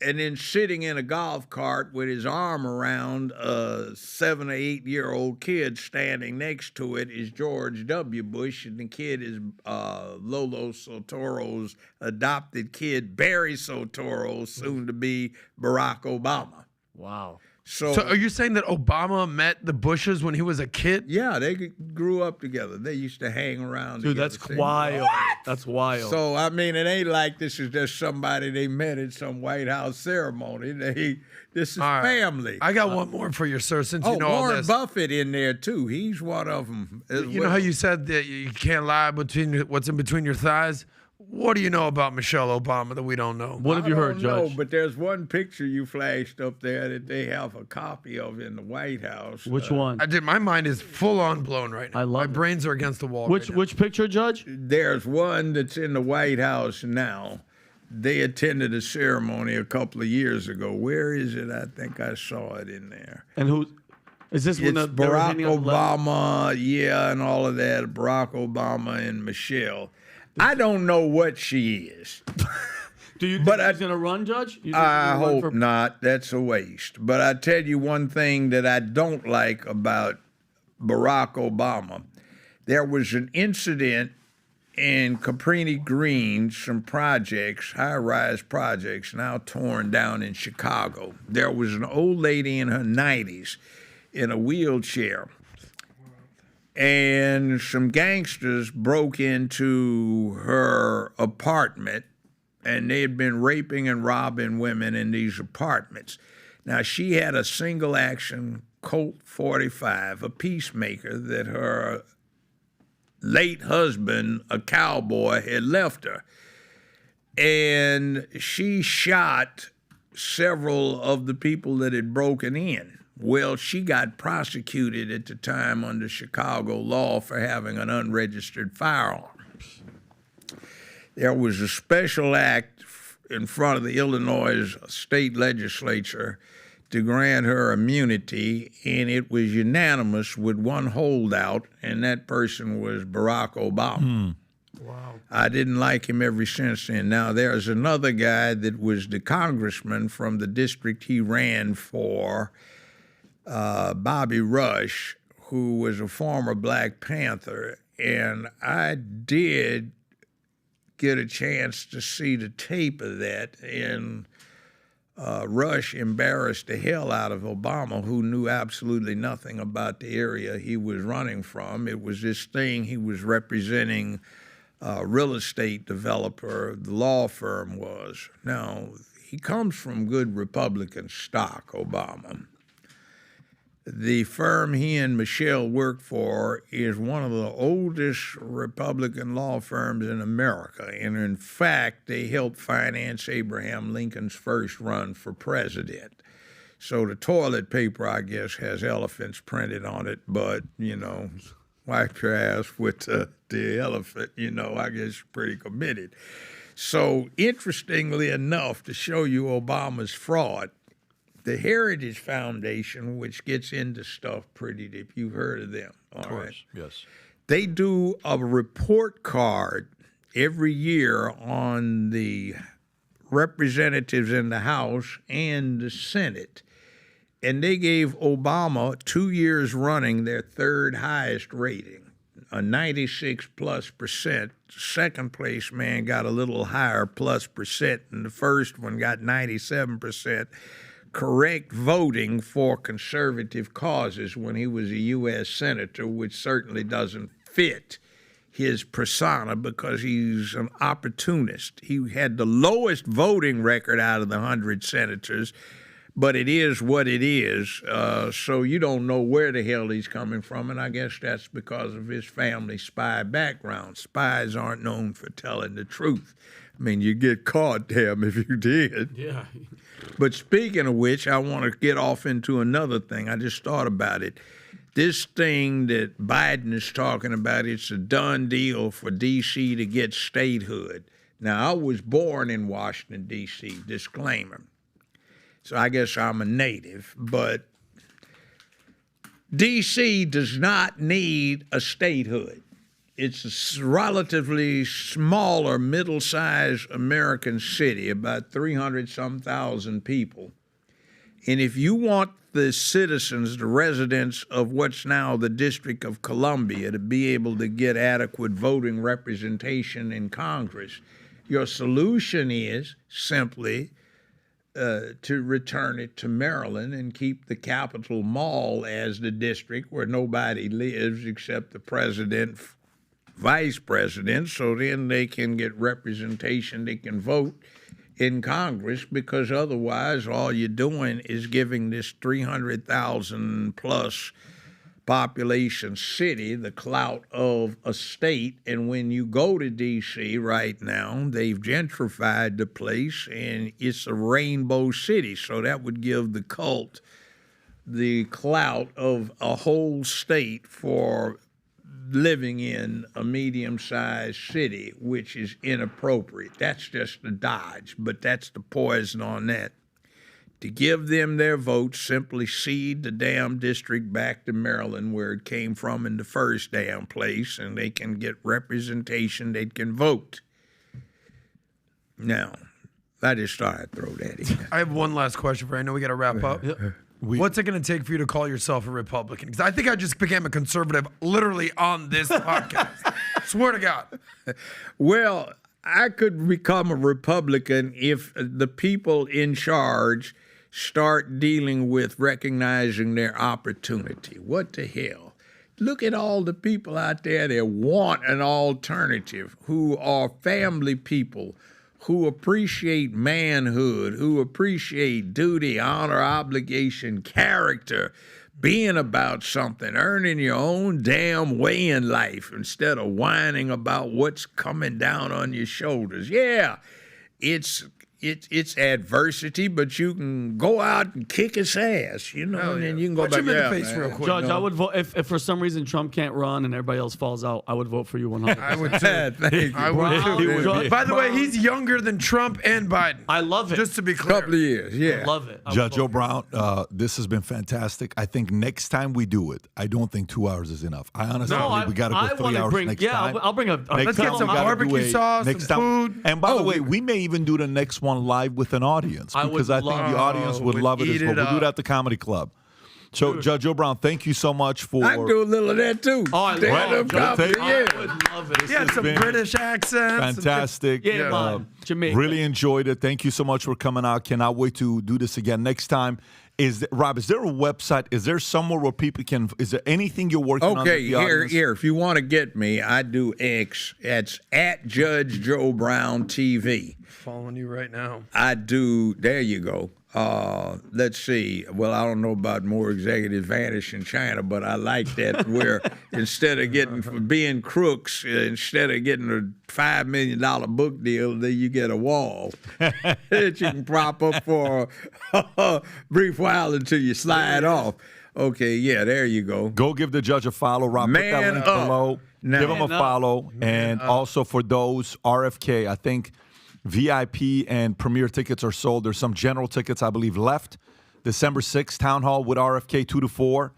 C: And then sitting in a golf cart with his arm around a 7 or 8 year old kid standing next to it is George W. Bush, and the kid is Lolo Sotoro's adopted kid, Barry Sotoro, soon to be Barack Obama.
D: Wow.
C: So
E: are you saying that Obama met the Bushes when he was a kid?
C: Yeah, they grew up together. They used to hang around
D: Dude,
C: together.
D: that's wild. That's wild.
C: So, I mean, it ain't like this is just somebody they met at some White House ceremony. This is family.
E: I got one more for you, sir, since you know all
C: Warren
E: this.
C: Buffett in there, too. He's one of them.
E: You know how you said that you can't lie between what's in between your thighs? What do you know about Michelle Obama that we don't know?
D: What have you heard, Judge?
C: No, but there's one picture you flashed up there that they have a copy of in the White House.
D: Which one?
E: I did. My mind is full on blown right now.
D: I love
E: My
D: it.
E: brains are against the wall.
D: Which picture, Judge?
C: There's one that's in the White House now. They attended a ceremony a couple of years ago. Where is it? I think I saw it in there.
D: And who is this?
C: It's
D: When they were
C: Barack
D: handing out the letter?
C: Obama, yeah, and all of that. Barack Obama and Michelle. I don't know what she is.
D: Do you think she's going to run, Judge? You think
C: I
D: she's gonna run
C: hope not. That's a waste. But I tell you one thing that I don't like about Barack Obama. There was an incident in Cabrini Green, some projects, high-rise projects, now torn down in Chicago. There was an old lady in her 90s in a wheelchair. And some gangsters broke into her apartment, and they had been raping and robbing women in these apartments. Now, she had a single-action Colt 45, a peacemaker that her late husband, a cowboy, had left her. And she shot several of the people that had broken in. Well, she got prosecuted at the time under Chicago law for having an unregistered firearm. There was a special act in front of the Illinois state legislature to grant her immunity, and it was unanimous with one holdout, and that person was Barack Obama. Wow. I didn't like him ever since then. Now, there's another guy that was the congressman from the district he ran for, Bobby Rush, who was a former Black Panther, and I did get a chance to see the tape of that, and Rush embarrassed the hell out of Obama, who knew absolutely nothing about the area he was running from. It was this thing he was representing, a real estate developer, the law firm was. Now, he comes from good Republican stock, Obama. The firm he and Michelle work for is one of the oldest Republican law firms in America. And in fact, they helped finance Abraham Lincoln's first run for president. So the toilet paper, I guess, has elephants printed on it, but, you know, wipe your ass with the elephant, you know, I guess you're pretty committed. So interestingly enough, to show you Obama's fraud, the Heritage Foundation, which gets into stuff pretty deep, you've heard of them, all right?
B: Of course, yes.
C: They do a report card every year on the representatives in the House and the Senate. And they gave Obama 2 years running their third highest rating, a 96+%. Second place man got a little higher +%, and the first one got 97%. Correct voting for conservative causes when he was a U.S. Senator, which certainly doesn't fit his persona because he's an opportunist. He had the lowest voting record out of the 100 senators, but it is what it is. So you don't know where the hell he's coming from, and I guess that's because of his family spy background. Spies aren't known for telling the truth. I mean, you get caught, damn, if you did.
D: Yeah.
C: But speaking of which, I want to get off into another thing. I just thought about it. This thing that Biden is talking about, it's a done deal for D.C. to get statehood. Now, I was born in Washington, D.C., disclaimer. So I guess I'm a native, but D.C. does not need a statehood. It's a relatively smaller, middle-sized American city, about 300-some thousand people. And if you want the citizens, the residents of what's now the District of Columbia, to be able to get adequate voting representation in Congress, your solution is simply to return it to Maryland and keep the Capitol Mall as the district where nobody lives except the president, vice president, so then they can get representation, they can vote in Congress, because otherwise all you're doing is giving this 300,000 plus population city the clout of a state. And when you go to D.C. right now, they've gentrified the place and it's a rainbow city. So that would give the cult the clout of a whole state for living in a medium-sized city, which is inappropriate. That's just a dodge, but that's the poison on that. To give them their votes, simply cede the damn district back to Maryland where it came from in the first damn place, and they can get representation, they can vote. Now, I just thought I'd throw that in.
E: I have one last question for you. I know we got to wrap up. What's it going to take for you to call yourself a Republican? Because I think I just became a conservative literally on this podcast. Swear to God.
C: Well, I could become a Republican if the people in charge start dealing with recognizing their opportunity. What the hell? Look at all the people out there that want an alternative, who are family people, who appreciate manhood, who appreciate duty, honor, obligation, character, being about something, earning your own damn way in life instead of whining about what's coming down on your shoulders. Yeah, it's adversity, but you can go out and kick its ass, you know, and then you can go
E: Punch
C: back
E: him in the
C: there.
E: face real quick.
D: Judge, I would vote if for some reason Trump can't run and everybody else falls out. I would vote for you 100%.
E: I would too.
C: Thank you.
E: I would too.
D: Judge
E: By the way,
D: Brown.
E: he's younger than Trump and Biden.
D: I love it.
E: Just to be clear.
C: Couple of years, yeah.
D: I love it. I would
B: Judge
D: vote
B: O'Brown, this has been fantastic. I think next time we do it, I don't think 2 hours is enough. I honestly think we got to go 3
D: wanna
B: hours
D: bring,
B: next
D: yeah,
B: time.
D: I'll bring a.
B: Next
E: Let's
B: time
E: get
B: we
E: some
B: gotta do
E: barbecue sauce,
B: next
E: some
B: time.
E: food.
B: And by the way, we may even do the next one live with an audience,
D: I would
B: because I think
D: love-
B: the audience would
E: would
B: love it
E: eat
B: as well.
E: it
B: We'll do
E: up.
B: it at the Comedy Club. So, Judge O'Brown, thank you so much for.
C: I can do a little of that too.
D: Oh, I
C: Stand-up
D: love
C: comedy,
D: it. I
C: yeah.
D: would love it.
E: He had
B: has
E: some
B: been
E: British accents.
B: fantastic.
D: Yeah, man. Jamaica.
B: Really enjoyed it. Thank you so much for coming out. Cannot wait to do this again next time. Rob, is there a website? Is there somewhere where people can? Is there anything you're working on?
C: Okay,
B: with the audience?
C: here. If you want to get me, I do X. It's at Judge Joe Brown TV.
E: Following you right now.
C: I do. There you go. Let's see. Well, I don't know about more executive vanish in China, but I like that where instead of getting for being crooks, instead of getting a $5 million book deal, then you get a wall that you can prop up for a brief while until you slide off. Okay, yeah, there you go.
B: Go give the judge a follow, Rob. Put that
C: Man
B: link
C: up.
B: below.
C: Now-
B: Give him a
D: Man up.
B: follow. And also for those RFK, I think VIP and premier tickets are sold. There's some general tickets, I believe, left. December 6th, Town Hall with RFK 2 to 4.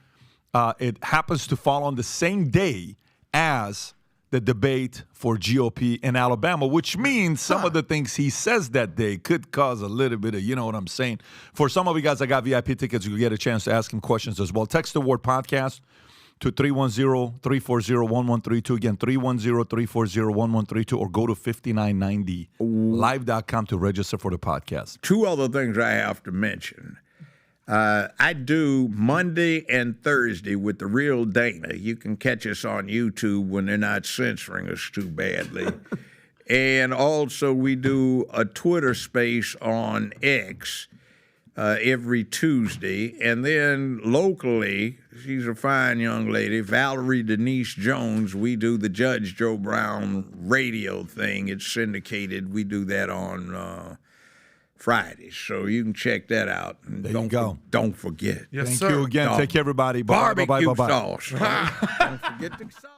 B: It happens to fall on the same day as the debate for GOP in Alabama, which means some of the things he says that day could cause a little bit of, you know what I'm saying? For some of you guys that got VIP tickets, you get a chance to ask him questions as well. Text the word podcast to 310-340-1132. Again, 310-340-1132, or go to 5990live.com to register for the podcast.
C: Two other things I have to mention. I do Monday and Thursday with The Real Dana. You can catch us on YouTube when they're not censoring us too badly. And also we do a Twitter space on X every Tuesday. And then locally, she's a fine young lady, Valerie Denise Jones. We do the Judge Joe Brown radio thing. It's syndicated. We do that on Fridays. So you can check that out. And
B: There you go.
C: Don't forget.
E: Yes,
B: Thank
E: sir.
B: you again. Take care, everybody. Bye, bye, bye,
C: Barbecue
B: bye, bye.
C: sauce. Don't forget the sauce.